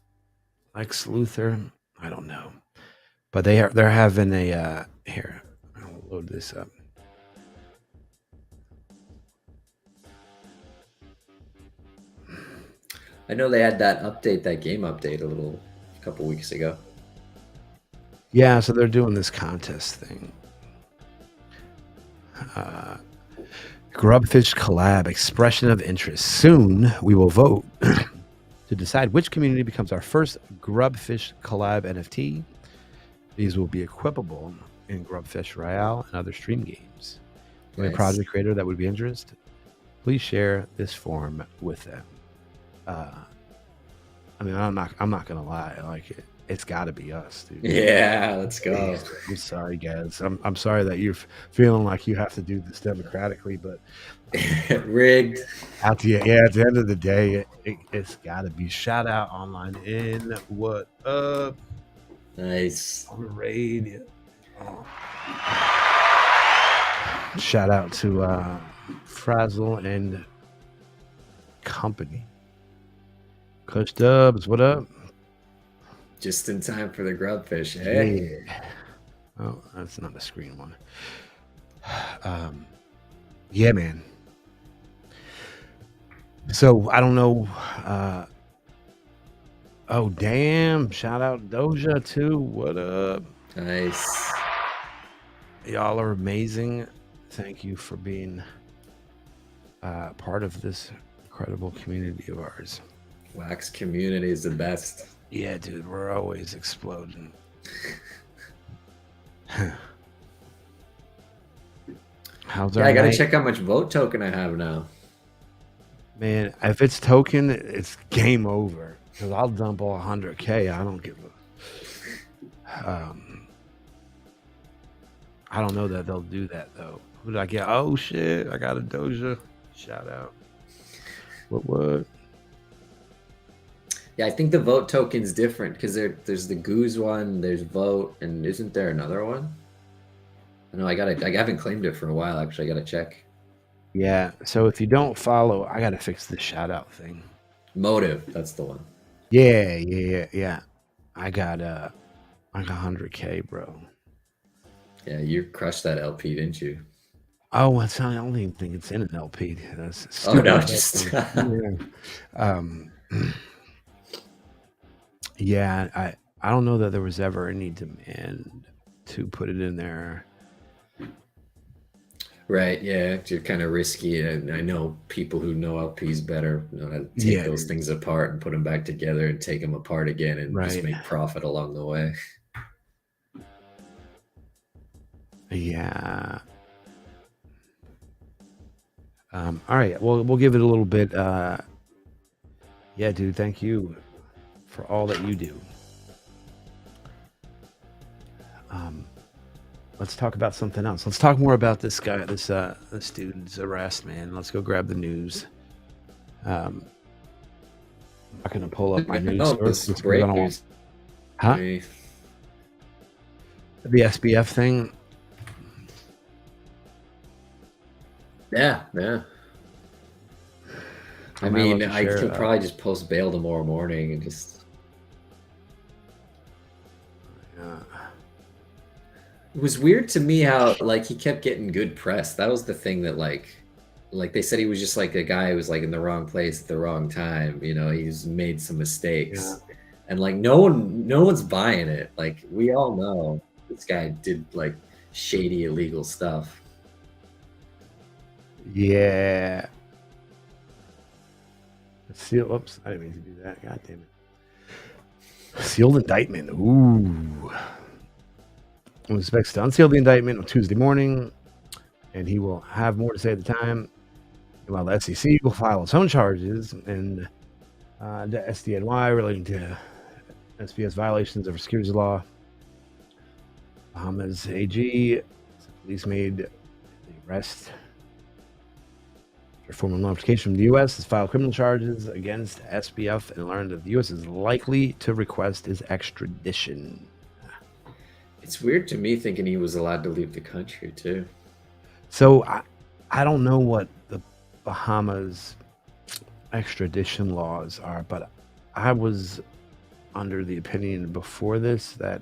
Lex Luthor. I don't know, but they're having a here. I'll load this up. I know they had that game update a couple weeks ago. Yeah, so they're doing this contest thing. Grubfish collab, expression of interest. Soon we will vote to decide which community becomes our first Grubfish collab NFT. These will be equipable in Grubfish Royale and other stream games. Nice. A project creator that would be interested, please share this form with them. I mean, I'm not gonna lie, like it's got to be us, dude. Yeah, let's go. I'm sorry, guys. I'm sorry that you're feeling like you have to do this democratically, but rigged. At the end of the day, it's got to be. Shout out online in what up? Nice on the raid. Oh. Shout out to Frazzle and company. Coach Dubs, what up? Just in time for the Grubfish, eh? Yeah. Oh, that's not a screen one. Yeah, man. So I don't know. Oh, damn. Shout out Doja too. What up? Nice. Y'all are amazing. Thank you for being part of this incredible community of ours. Wax community is the best. Yeah, dude, we're always exploding. How's our I gotta check how much vote token I have now. Man, if it's token, it's game over. Because I'll dump all 100K. I don't give a... I don't know that they'll do that, though. Who did I get? Oh, shit. I got a Doja. Shout out. What? Yeah, I think the vote token's different because there's the Goose one, there's vote, and isn't there another one? No, I haven't claimed it for a while. Actually, I gotta check. Yeah, so if you don't follow, I gotta fix the shout out thing. Motive, that's the one. Yeah. I got 100K, bro. Yeah, you crushed that LP, didn't you? Oh, I don't even think it's in an LP. That's stupid. Oh no, just yeah. I don't know that there was ever any demand to put it in there. Right, yeah, you're kind of risky, and I know people who know LPs better know how to take those things apart and put them back together and take them apart again and just make profit along the way. Yeah. All right, well, we'll give it a little bit. Yeah, dude, thank you for all that you do. Let's talk about something else. Let's talk more about this guy, this dude's arrest, man. Let's go grab the news. I'm gonna pull up my news No, source it's just because I great don't want. news. Huh? Me. The SBF thing. Yeah, yeah. I Am I allowed mean, to I share? can probably just post bail tomorrow morning and just. Uh, It was weird to me how like he kept getting good press. That was the thing that like they said he was just like a guy who was like in the wrong place at the wrong time. You know, he's made some yeah. mistakes, and like no one's buying it. Like we all know this guy did like shady illegal stuff. Yeah. Seal. Oops, I didn't mean to do that. God damn it. Sealed indictment. Ooh. He expects to unseal the indictment on Tuesday morning, and he will have more to say at the time. While the SEC will file its own charges and the SDNY relating to SBS violations of securities law. Bahamas AG, police made the arrest for formal notification from the U.S. has filed criminal charges against SBF and learned that the U.S. is likely to request his extradition. It's weird to me thinking he was allowed to leave the country too. So I don't know what the Bahamas extradition laws are, but I was under the opinion before this that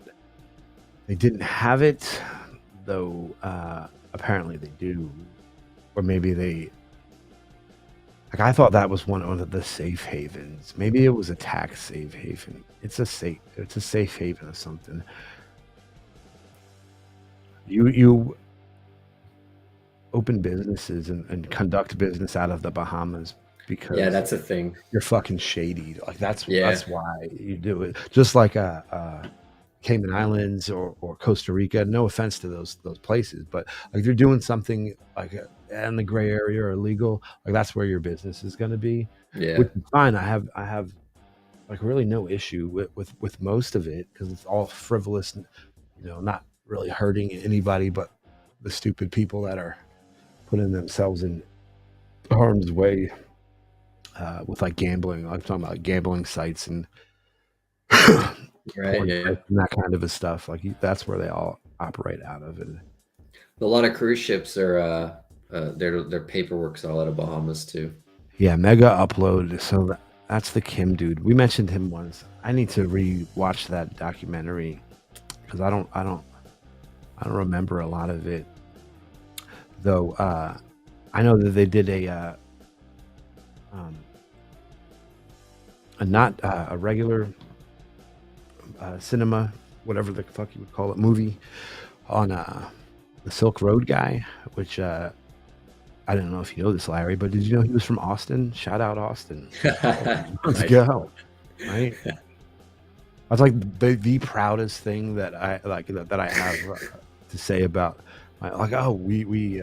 they didn't have it, though apparently they do, or maybe they. Like I thought that was one of the safe havens. Maybe it was a tax safe haven. It's a safe haven or something. You open businesses and conduct business out of the Bahamas because Yeah, that's a thing. you're fucking shady. Like that's Yeah. why you do it. Just like Cayman Islands or Costa Rica. No offense to those places, but like if you're doing something like in the gray area or illegal, like that's where your business is going to be. Yeah. Which is fine. I have like really no issue with most of it because it's all frivolous, and, not really hurting anybody but the stupid people that are putting themselves in harm's way with like gambling. I'm talking about gambling sites and Right. porn Yeah. sites and that kind of a stuff. Like that's where they all operate out of. And A lot of cruise ships are their paperwork's all out of Bahamas too. yeah, Mega Upload. So that's the Kim dude. We mentioned him once. I need to re-watch that documentary because I don't remember a lot of it. Though I know that they did a not a regular cinema, whatever the fuck you would call it, movie on the Silk Road guy, which I don't know if you know this, Larry, but did you know he was from Austin? Shout out Austin. Let's go. Right? That's like the proudest thing that I like that I have to say about like we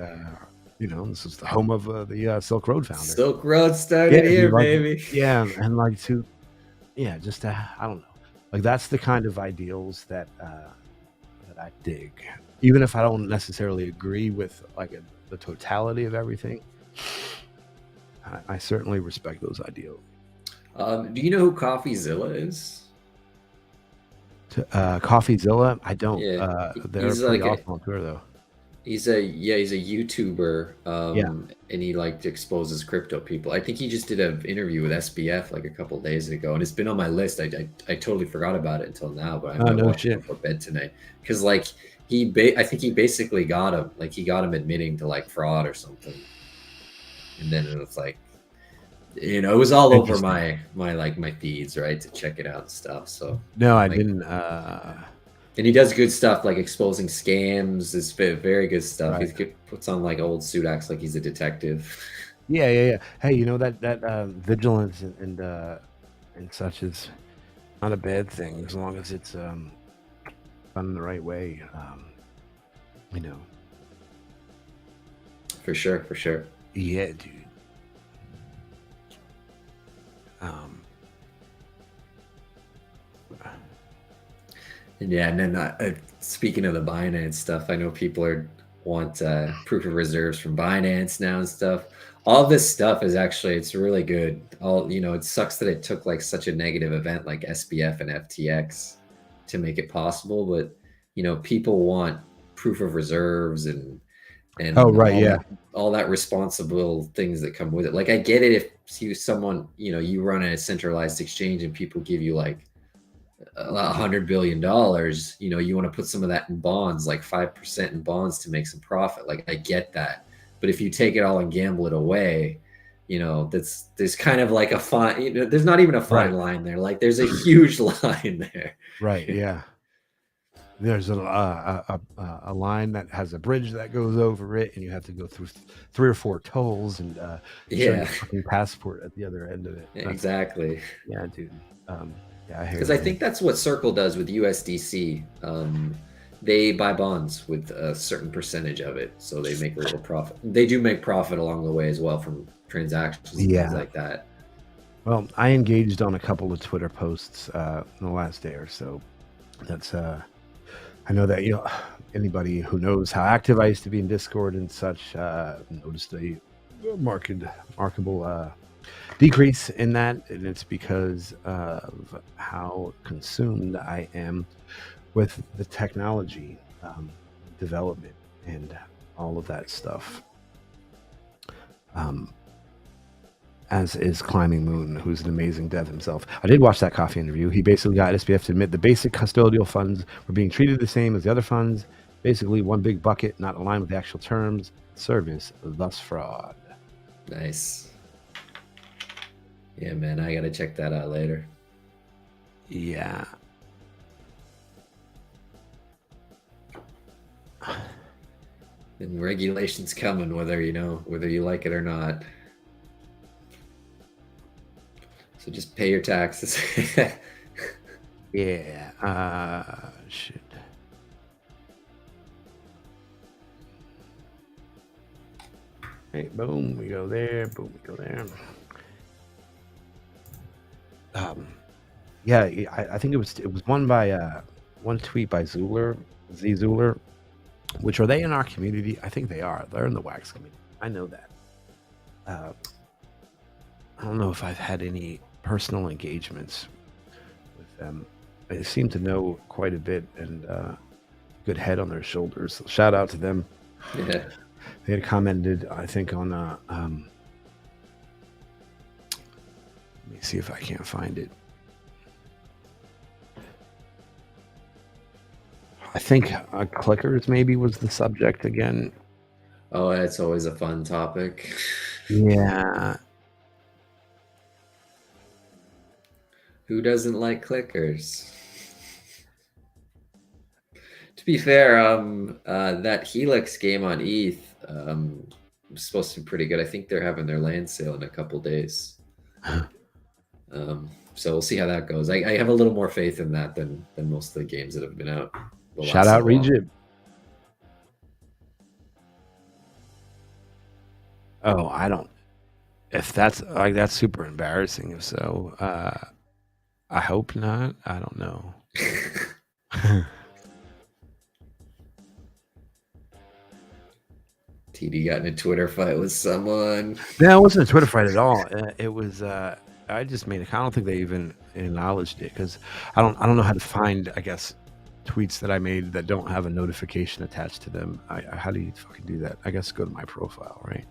this is the home of the Silk Road founder. Silk Road started here, like, baby. Yeah, and like just I don't know, like that's the kind of ideals that I dig, even if I don't necessarily agree with like the totality of everything. I certainly respect those ideals. Do you know who CoffeeZilla is? CoffeeZilla, I don't. Yeah, They're he's pretty like awesome on Twitter though. he's a YouTuber, Yeah. and he like exposes crypto people. I think he just did an interview with SBF like a couple days ago, and it's been on my list. I totally forgot about it until now, but I might no watch shit. it before bed tonight because like I think he basically got him, like he got him admitting to like fraud or something, and then it was like, it was all over my feeds, right, to check it out and stuff. So no, I like, didn't. and he does good stuff like exposing scams. Is very good stuff. Right. He puts on like old suit, acts like he's a detective. Yeah. Hey, that vigilance and such is not a bad thing as long as it's done in the right way. For sure. Yeah, dude. And yeah, and then speaking of the Binance stuff, I know people are want proof of reserves from Binance now and stuff. All this stuff is actually, it's really good. It sucks that it took like such a negative event like SBF and FTX to make it possible, but people want proof of reserves and Oh, right. Yeah. all that responsible things that come with it. Like I get it if you run a centralized exchange and people give you like $100 billion, you want to put some of that in bonds, like 5% in bonds to make some profit. Like I get that. But if you take it all and gamble it away, there's kind of like a fine, there's not even a fine line there. Like there's a huge line there. Right. Yeah. There's a line that has a bridge that goes over it, and you have to go through 3 or 4 tolls and show your fucking passport at the other end of it. Exactly. Yeah, dude. Yeah, I hear. Because I think that's what Circle does with USDC. They buy bonds with a certain percentage of it, so they make a little profit. They do make profit along the way as well from transactions and things like that. Well, I engaged on a couple of Twitter posts in the last day or so. That's I know that anybody who knows how active I used to be in Discord and such noticed a remarkable decrease in that, and it's because of how consumed I am with the technology development and all of that stuff. As is Climbing Moon, who's an amazing dev himself. I did watch that coffee interview. He basically got SBF to admit the basic custodial funds were being treated the same as the other funds. Basically, one big bucket, not aligned with the actual terms, service, thus fraud. Nice. Yeah, man, I gotta check that out later. Yeah. And regulations coming, whether you like it or not. So just pay your taxes. Yeah. Shit. Hey, boom, we go there. Boom, we go there. Yeah, I think it was one by one tweet by Zuler, Z Zuler. Which, are they in our community? I think they are. They're in the Wax community. I know that. I don't know if I've had any personal engagements with them. They seem to know quite a bit and good head on their shoulders. So shout out to them. Yeah. They had commented, I think, on let me see if I can't find it. I think clickers maybe was the subject again. Oh, it's always a fun topic. Yeah. Who doesn't like clickers? To be fair, that Helix game on ETH was supposed to be pretty good. I think they're having their land sale in a couple days. So we'll see how that goes. I have a little more faith in that than most of the games that have been out. Shout out Regib. Oh, I don't. If that's like, that's super embarrassing. If so, I hope not. I don't know. TD got in a Twitter fight with someone. No, it wasn't a Twitter fight at all. It was. I just made it. I don't think they even acknowledged it because I don't know how to find, I guess, tweets that I made that don't have a notification attached to them. How do you fucking do that? I guess go to my profile, right?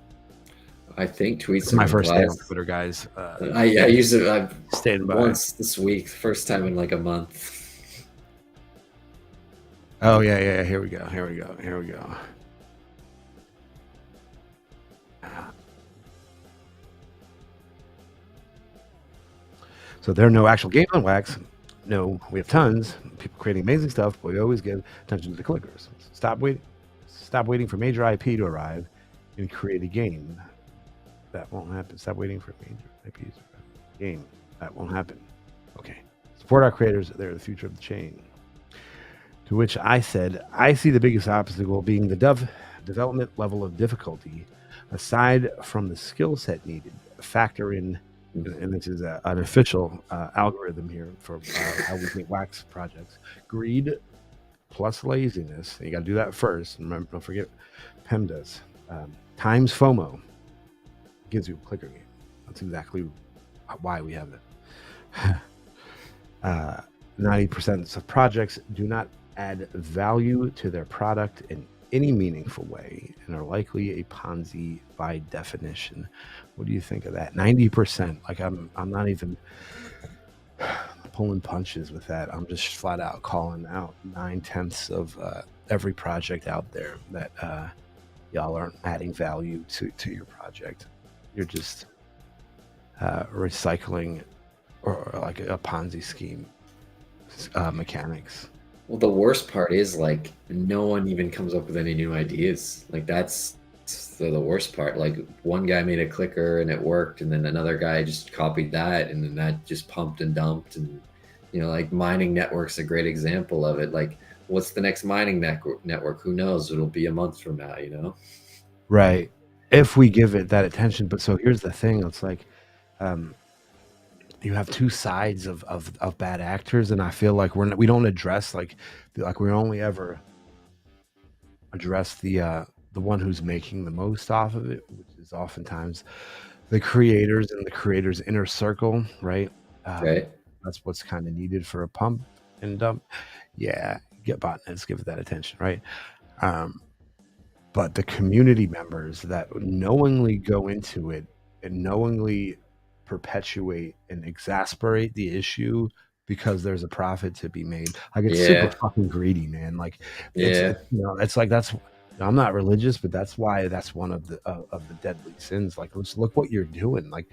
I think tweets. It's my first day on Twitter, guys. I use it. I've stayed by once this week, first time in like a month. Oh yeah. Here we go. So there are no actual games on Wax. No, we have tons. People creating amazing stuff, but we always give attention to the clickers. Stop waiting for major IP to arrive and create a game. That won't happen. Stop waiting for major IPs to arrive. Game. That won't happen. Okay. Support our creators. They're the future of the chain. To which I said, I see the biggest obstacle being the development level of difficulty, aside from the skill set needed. Factor in, and this is an official algorithm here for how we make Wax projects. Greed, plus laziness. You got to do that first. Remember, don't forget PEMDAS. Times FOMO gives you a clicker game. That's exactly why we have it. 90% of projects do not add value to their product in any meaningful way and are likely a Ponzi by definition. What do you think of that? 90%. Like I'm not even pulling punches with that. I'm just flat out calling out 9/10 of every project out there that y'all aren't adding value to your project. You're just recycling or like a Ponzi scheme mechanics. Well, the worst part is like no one even comes up with any new ideas. Like that's the worst part. Like one guy made a clicker and it worked, and then another guy just copied that, and then that just pumped and dumped. And like mining network's a great example of it. Like, what's the next mining network? Who knows? It'll be a month from now. Right. If we give it that attention. But so here's the thing. It's like you have two sides of bad actors, and I feel like we don't address like we only ever address the one who's making the most off of it, which is oftentimes the creators and the creators' inner circle, right? Right. That's what's kind of needed for a pump and dump. Yeah, get botnets, give it that attention, right? But the community members that knowingly go into it and knowingly perpetuate and exasperate the issue because there's a profit to be made. I get super fucking greedy, man. Like, it's like I'm not religious, but that's why that's one of the deadly sins. Like, let's look what you're doing. Like,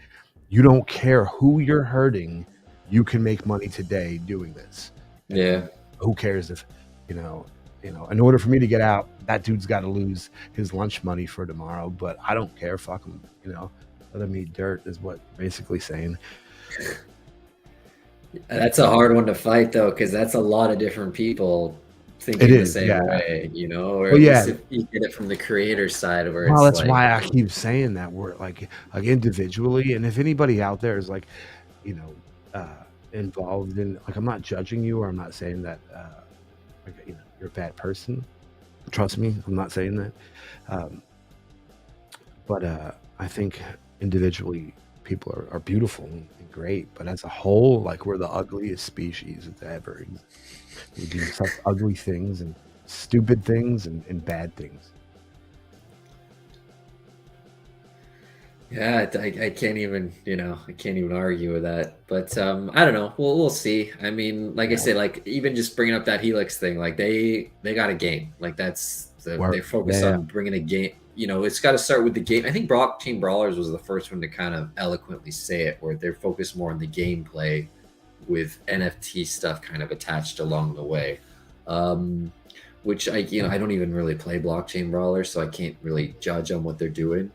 you don't care who you're hurting. You can make money today doing this. And who cares if in order for me to get out, that dude's got to lose his lunch money for tomorrow. But I don't care. Fuck him. Let them eat dirt is what basically saying. That's a hard one to fight though, because that's a lot of different people thinking the same way, or at least if you get it from the creator side where it's that's why I keep saying that we're like individually, and if anybody out there is like involved in, like, I'm not judging you, or I'm not saying that you're a bad person. Trust me, I'm not saying that. But I think individually people are beautiful and great, but as a whole, like, we're the ugliest species that's ever existed. We do such ugly things and stupid things and bad things. Yeah, I can't even, I can't even argue with that. But I don't know. We'll see. I mean, like I said, like even just bringing up that Helix thing, like they got a game. Like they focus on bringing a game. It's got to start with the game. I think Blockchain Brawlers was the first one to kind of eloquently say it, where they're focused more on the gameplay with NFT stuff kind of attached along the way. Which I don't even really play Blockchain Brawlers, so I can't really judge on what they're doing.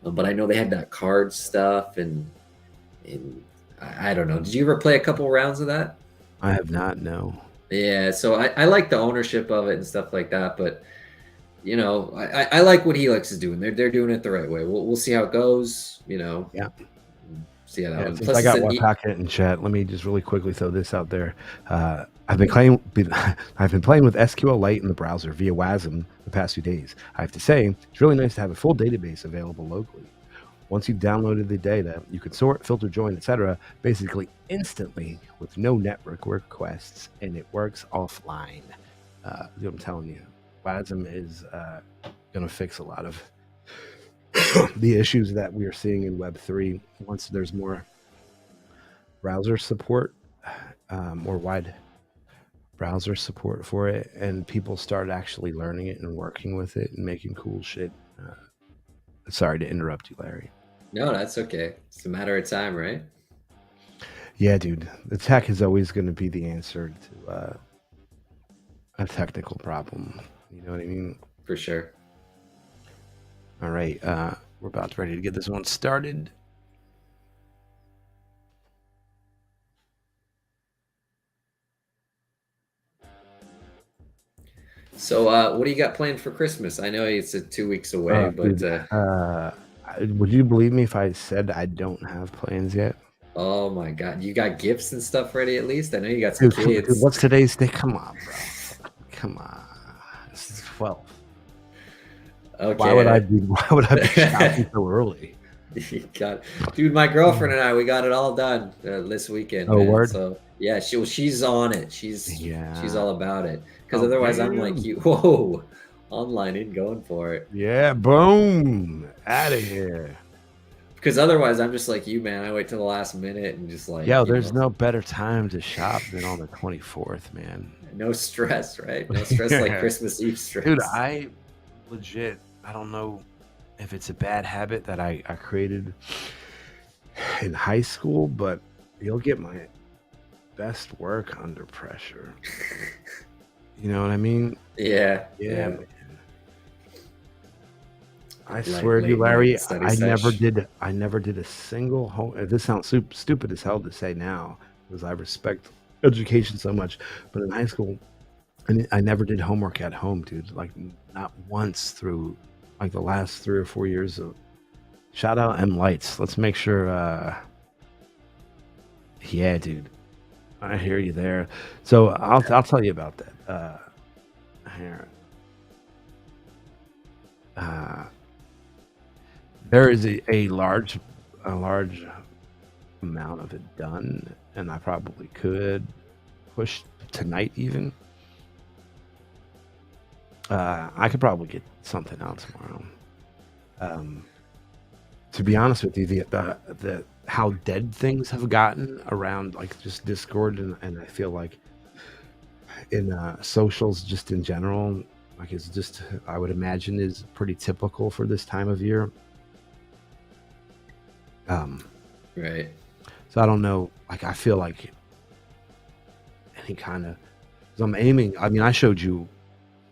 But I know they had that card stuff, and I don't know. Did you ever play a couple rounds of that? I have not, no. Yeah, so I like the ownership of it and stuff like that, but I like what Helix is doing. They're doing it the right way. We'll see how it goes. Yeah. See how that one. Plus, I got one packet in chat. Let me just really quickly throw this out there. I've been playing with SQLite in the browser via WASM the past few days. I have to say, it's really nice to have a full database available locally. Once you've downloaded the data, you can sort, filter, join, etc., basically instantly with no network requests, and it works offline. I'm telling you, WASM is going to fix a lot of the issues that we are seeing in Web3 once there's more browser support, more wide browser support for it, and people start actually learning it and working with it and making cool shit. Sorry to interrupt you, Larry. No, that's okay. It's a matter of time, right? Yeah, dude. The tech is always going to be the answer to a technical problem. You know what I mean? For sure. All right. We're about ready to get this one started. So what do you got planned for Christmas? I know it's 2 weeks away, but would you believe me if I said I don't have plans yet? Oh my God, you got gifts and stuff ready at least? I know you got some kids. Dude, what's today's day? Come on, bro. come on. This is 12. Okay. Why would I be shopping so early? Dude, my girlfriend and I, we got it all done this weekend, Oh, man. word? So yeah, she's on it. She's Yeah. all about it. Because Oh, otherwise, I'm like damn. you. Whoa, online and going for it. Yeah, boom. Out of here. Because otherwise, I'm just like you, man. I wait till the last minute and just like, Yo, you there's know, no better time to shop than on the 24th, man. no stress, right? No stress like Christmas Eve stress. Dude, I legit, I don't know if it's a bad habit that I created in high school, but you'll get my best work under pressure. You know what I mean? Yeah, Yeah, man. I Late- swear to you, late night Larry, study I never sesh. did. I never did a single home. This sounds stupid as hell to say now, because I respect education so much. But in high school, I never did homework at home, dude. Like not once through like the last 3 or 4 years of. Shout out M Lights. Let's make sure. Yeah, dude. I hear you there. So I'll tell you about that. Here. There is a large amount of it done, and I probably could push tonight even. I could probably get something out tomorrow. To be honest with you, the how dead things have gotten around like just Discord and I feel like in socials just in general, like it's just I would imagine is pretty typical for this time of year. Right. So I don't know. Like I feel like any kind of. 'Cause I'm aiming. I mean, I showed you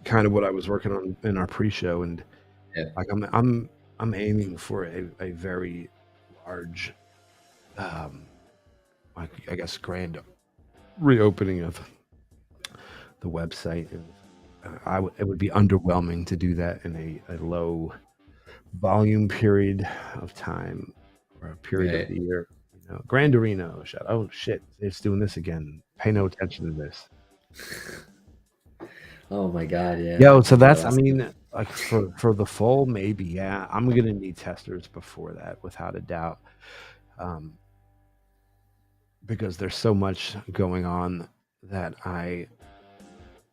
kind of what I was working on in our pre-show, and Yeah. like I'm aiming for a very large, like I guess grand reopening of the website. And it would be underwhelming to do that in a low volume period of time or a period of Right. the year. You know, Grand Areno. Oh shit, it's doing this again. Pay no attention to this. Oh my God, yeah. Yo, so that's I Last- mean, like for the full, maybe, yeah. I'm gonna need testers before that, without a doubt. Because there's so much going on that I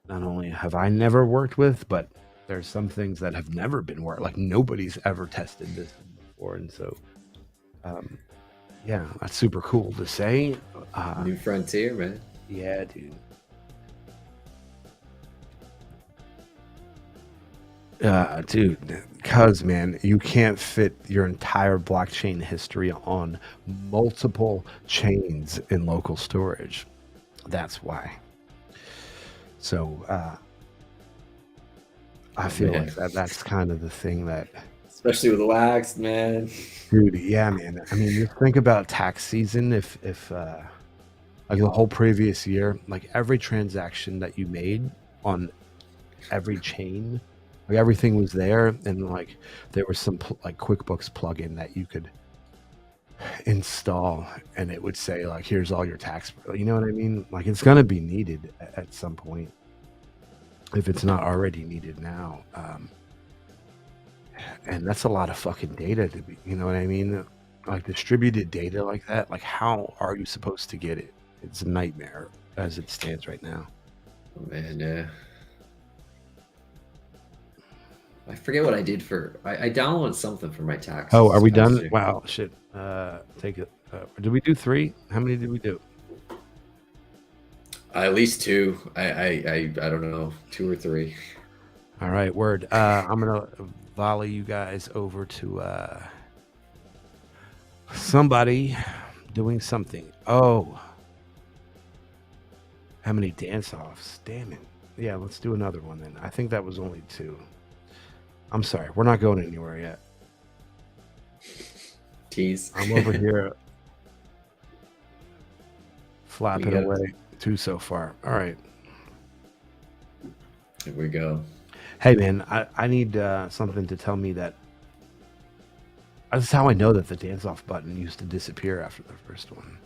not only have I never worked with, but there's some things that have never been worked. Like nobody's ever tested this before, and so yeah, that's super cool to say. New frontier, man. Yeah, dude. Dude, because man, you can't fit your entire blockchain history on multiple chains in local storage. That's why. So I feel man. like that's kind of the thing that, Especially with wax, man. dude. Yeah, man. I mean, just think about tax season. If like the whole previous year, like every transaction that you made on every chain. Like everything was there, and like there was some like QuickBooks plugin that you could install, and it would say like, "Here's all your tax." You know what I mean? Like it's gonna be needed at some point, if it's not already needed now. And that's a lot of fucking data to be. You know what I mean? Like distributed data like that. Like how are you supposed to get it? It's a nightmare as it stands right now. Oh, man, yeah. I forget what I did for. I downloaded something for my taxes. Oh, are we done? year. Wow, shit. Take it. Did we do 3? How many did we do? At least 2. I don't know, 2 or 3. All right, word. I'm gonna volley you guys over to somebody doing something. Oh, how many dance offs? Damn it. Yeah, let's do another one then. I think that was only 2. I'm sorry, we're not going anywhere yet. Tease. I'm over here flapping got- away. 2 so far. All right. Here we go. Hey man, I need something to tell me that. That's how I know that the dance off button used to disappear after the first one.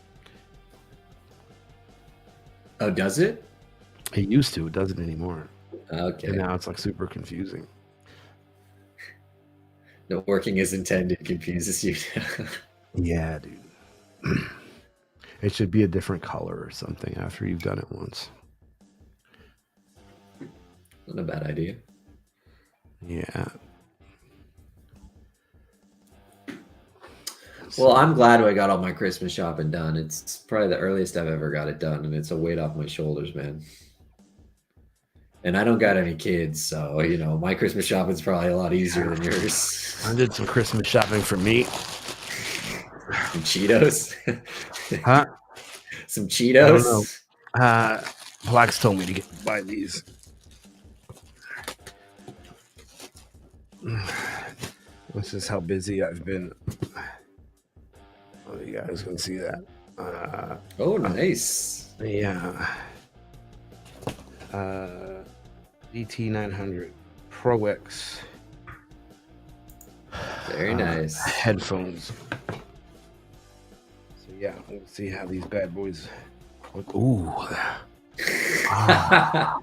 Oh, does it? It used to. It doesn't anymore. and Okay. now it's like super confusing. No working as intended confuses you. Yeah, dude. It should be a different color or something after you've done it once. Not a bad idea. Yeah. Well, I'm glad I got all my Christmas shopping done. It's probably the earliest I've ever got it done, and it's a weight off my shoulders, man. And I don't got any kids, so my Christmas shopping's probably a lot easier than yours. I did some Christmas shopping for me. Some Cheetos. Huh? Some I don't know. Cheetos. Plax told me to buy these. This is how busy I've been. Oh, you guys can see that. Oh, nice. Yeah. DT900 Pro X. Very nice. Headphones. So yeah, we'll see how these bad boys look. Ooh. Ah,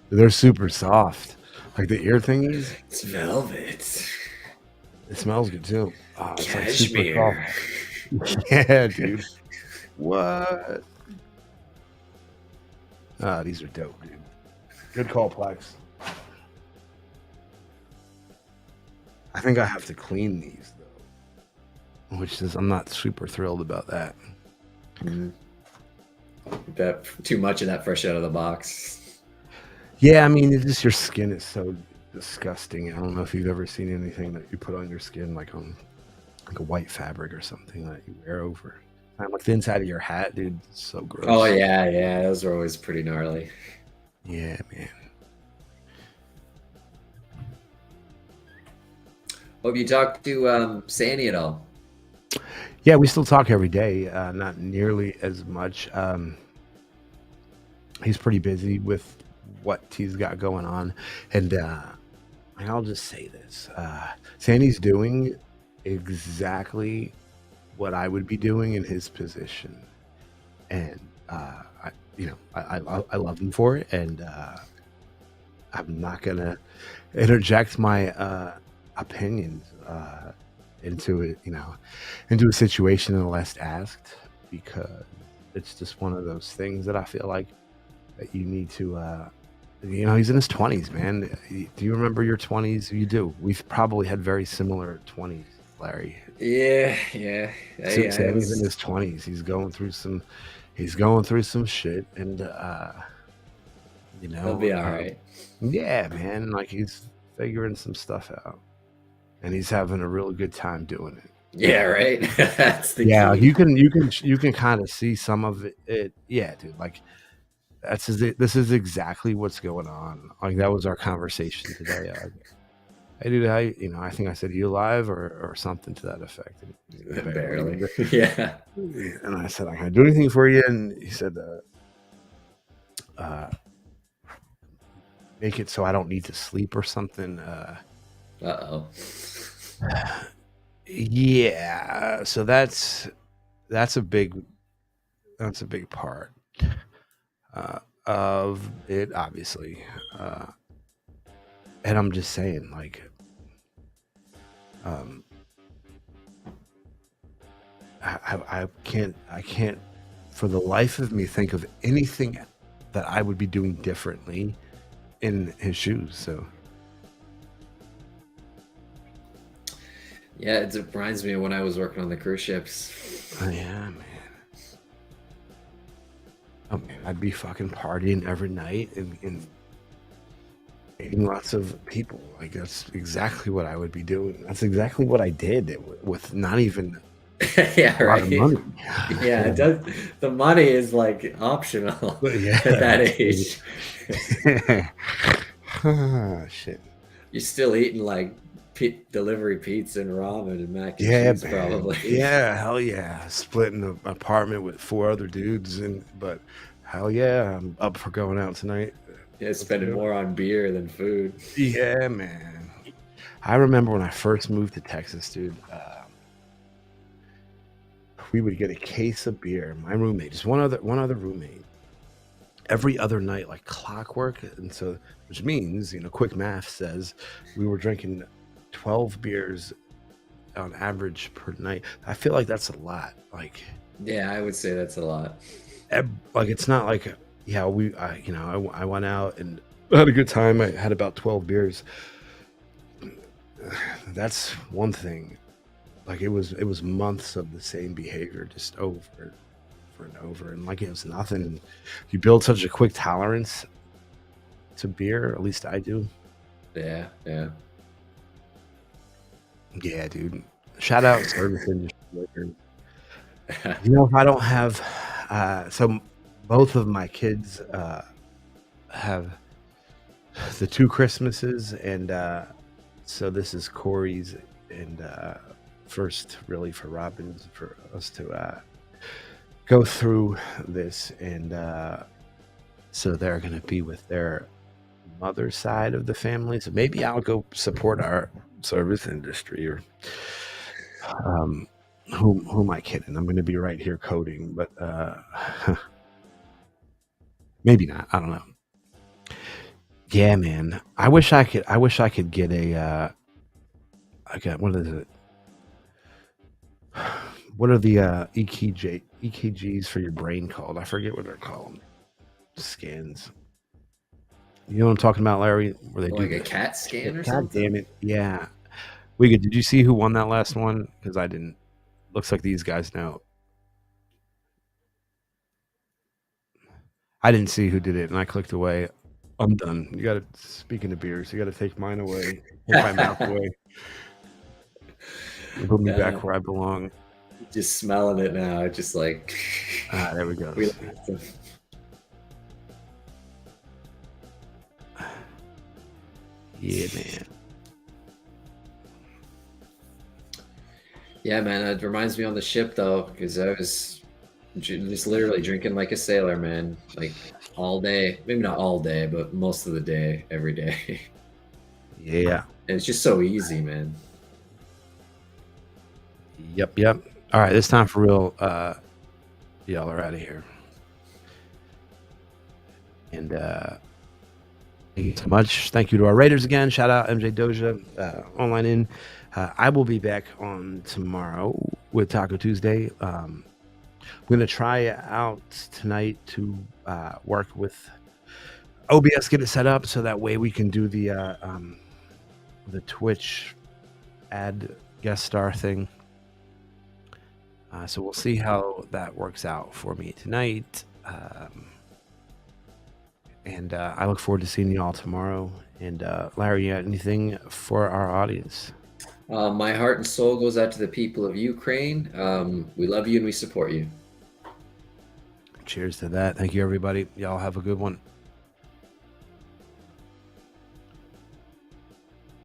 they're super soft. Like the ear thingies. It's velvet. It smells good too. It's like super Cashmere. soft. Yeah, dude. What? These are dope, dude. Good call, Plex. I think I have to clean these though, which is I'm not super thrilled about that. That too much of that fresh out of the box. Yeah, I mean, it's just your skin is so disgusting. I don't know if you've ever seen anything that you put on your skin, like on like a white fabric or something that you wear over. Like the inside of your hat, dude. It's so gross. Oh yeah, those are always pretty gnarly. Yeah, man. Hope you talked to Sandy at all. Yeah, we still talk every day. Not nearly as much. He's pretty busy with what he's got going on, and I'll just say this: Sandy's doing exactly what I would be doing in his position, and I love him for it, and I'm not gonna interject my opinions into it, into a situation unless asked, because it's just one of those things that I feel like that you need to. He's in his 20s, man. Do you remember your 20s? You do. We've probably had very similar 20s, Larry. Yeah. Sammy's in his 20s. He's going through some shit, and he'll be all right. Yeah, man. Like he's figuring some stuff out, and he's having a really good time doing it. Yeah, right. That's the key. You can kind of see some of it. Yeah, dude. Like this is exactly what's going on. Like that was our conversation today. Hey, dude, I think I said, you alive or something to that effect. Barely. Yeah. And I said, can I do anything for you? And he said, make it so I don't need to sleep or something. Uh-oh. Yeah. So that's a big part of it, obviously. And I'm just saying, like, I can't for the life of me think of anything that I would be doing differently in his shoes. So yeah, it reminds me of when I was working on the cruise ships. Yeah, man. Oh man, I'd be fucking partying every night and meeting lots of people. Like that's exactly what I would be doing. That's exactly what I did with not even yeah, right. Money. Yeah, it does. The money is like optional at that age. Shit. You're still eating like delivery pizza and ramen and mac and cheese, probably. Yeah, hell yeah. Splitting an apartment with 4 other dudes, but hell yeah, I'm up for going out tonight. Yeah, spending more on beer than food. Yeah, man. I remember when I first moved to Texas, dude. We would get a case of beer. My roommate, just one other roommate, every other night like clockwork. And so, which means, quick math says we were drinking 12 beers on average per night. I feel like that's a lot. Like, Yeah, I would say that's a lot. like it's not like, yeah, I went out and had a good time. I had about 12 beers. That's one thing. Like it was months of the same behavior, just over and over, and like it was nothing. You build such a quick tolerance to beer, at least I do. Yeah, yeah. Yeah, dude. Shout out service industry liquor. If I don't have, so both of my kids have the two Christmases, and so this is Corey's and first, really, for Robin's, for us to go through this, and so they're going to be with their mother's side of the family. So maybe I'll go support our service industry, or who am I kidding? I'm going to be right here coding, but maybe not. I don't know. Yeah, man. I wish I could get a. I got, what is it? What are the EKGs for your brain called? I forget what they're called. Scans. You know what I'm talking about, Larry? Where they Like do a CAT scan or God something? damn it! Yeah. Wicked, did you see who won that last one? Because I didn't. Looks like these guys know. I didn't see who did it, and I clicked away. I'm done. You got to. Speaking of beers, you got to take mine away. Take my mouth away. And put me back where I belong. Just smelling it now. Just like. There we go. Yeah, man. Yeah, man. It reminds me on the ship though, because I was just literally drinking like a sailor, man. Like all day. Maybe not all day, but most of the day, every day. Yeah. And it's just so easy, man. Yep. All right, this time for real. Y'all are out of here. And thank you so much. Thank you to our Raiders again. Shout out MJ Doja, online in. I will be back on tomorrow with Taco Tuesday. I'm going to try out tonight to work with OBS, get it set up so that way we can do the Twitch ad guest star thing. So we'll see how that works out for me tonight. And I look forward to seeing you all tomorrow. And Larry, you got anything for our audience? My heart and soul goes out to the people of Ukraine. We love you and we support you. Cheers to that. Thank you, everybody. Y'all have a good one.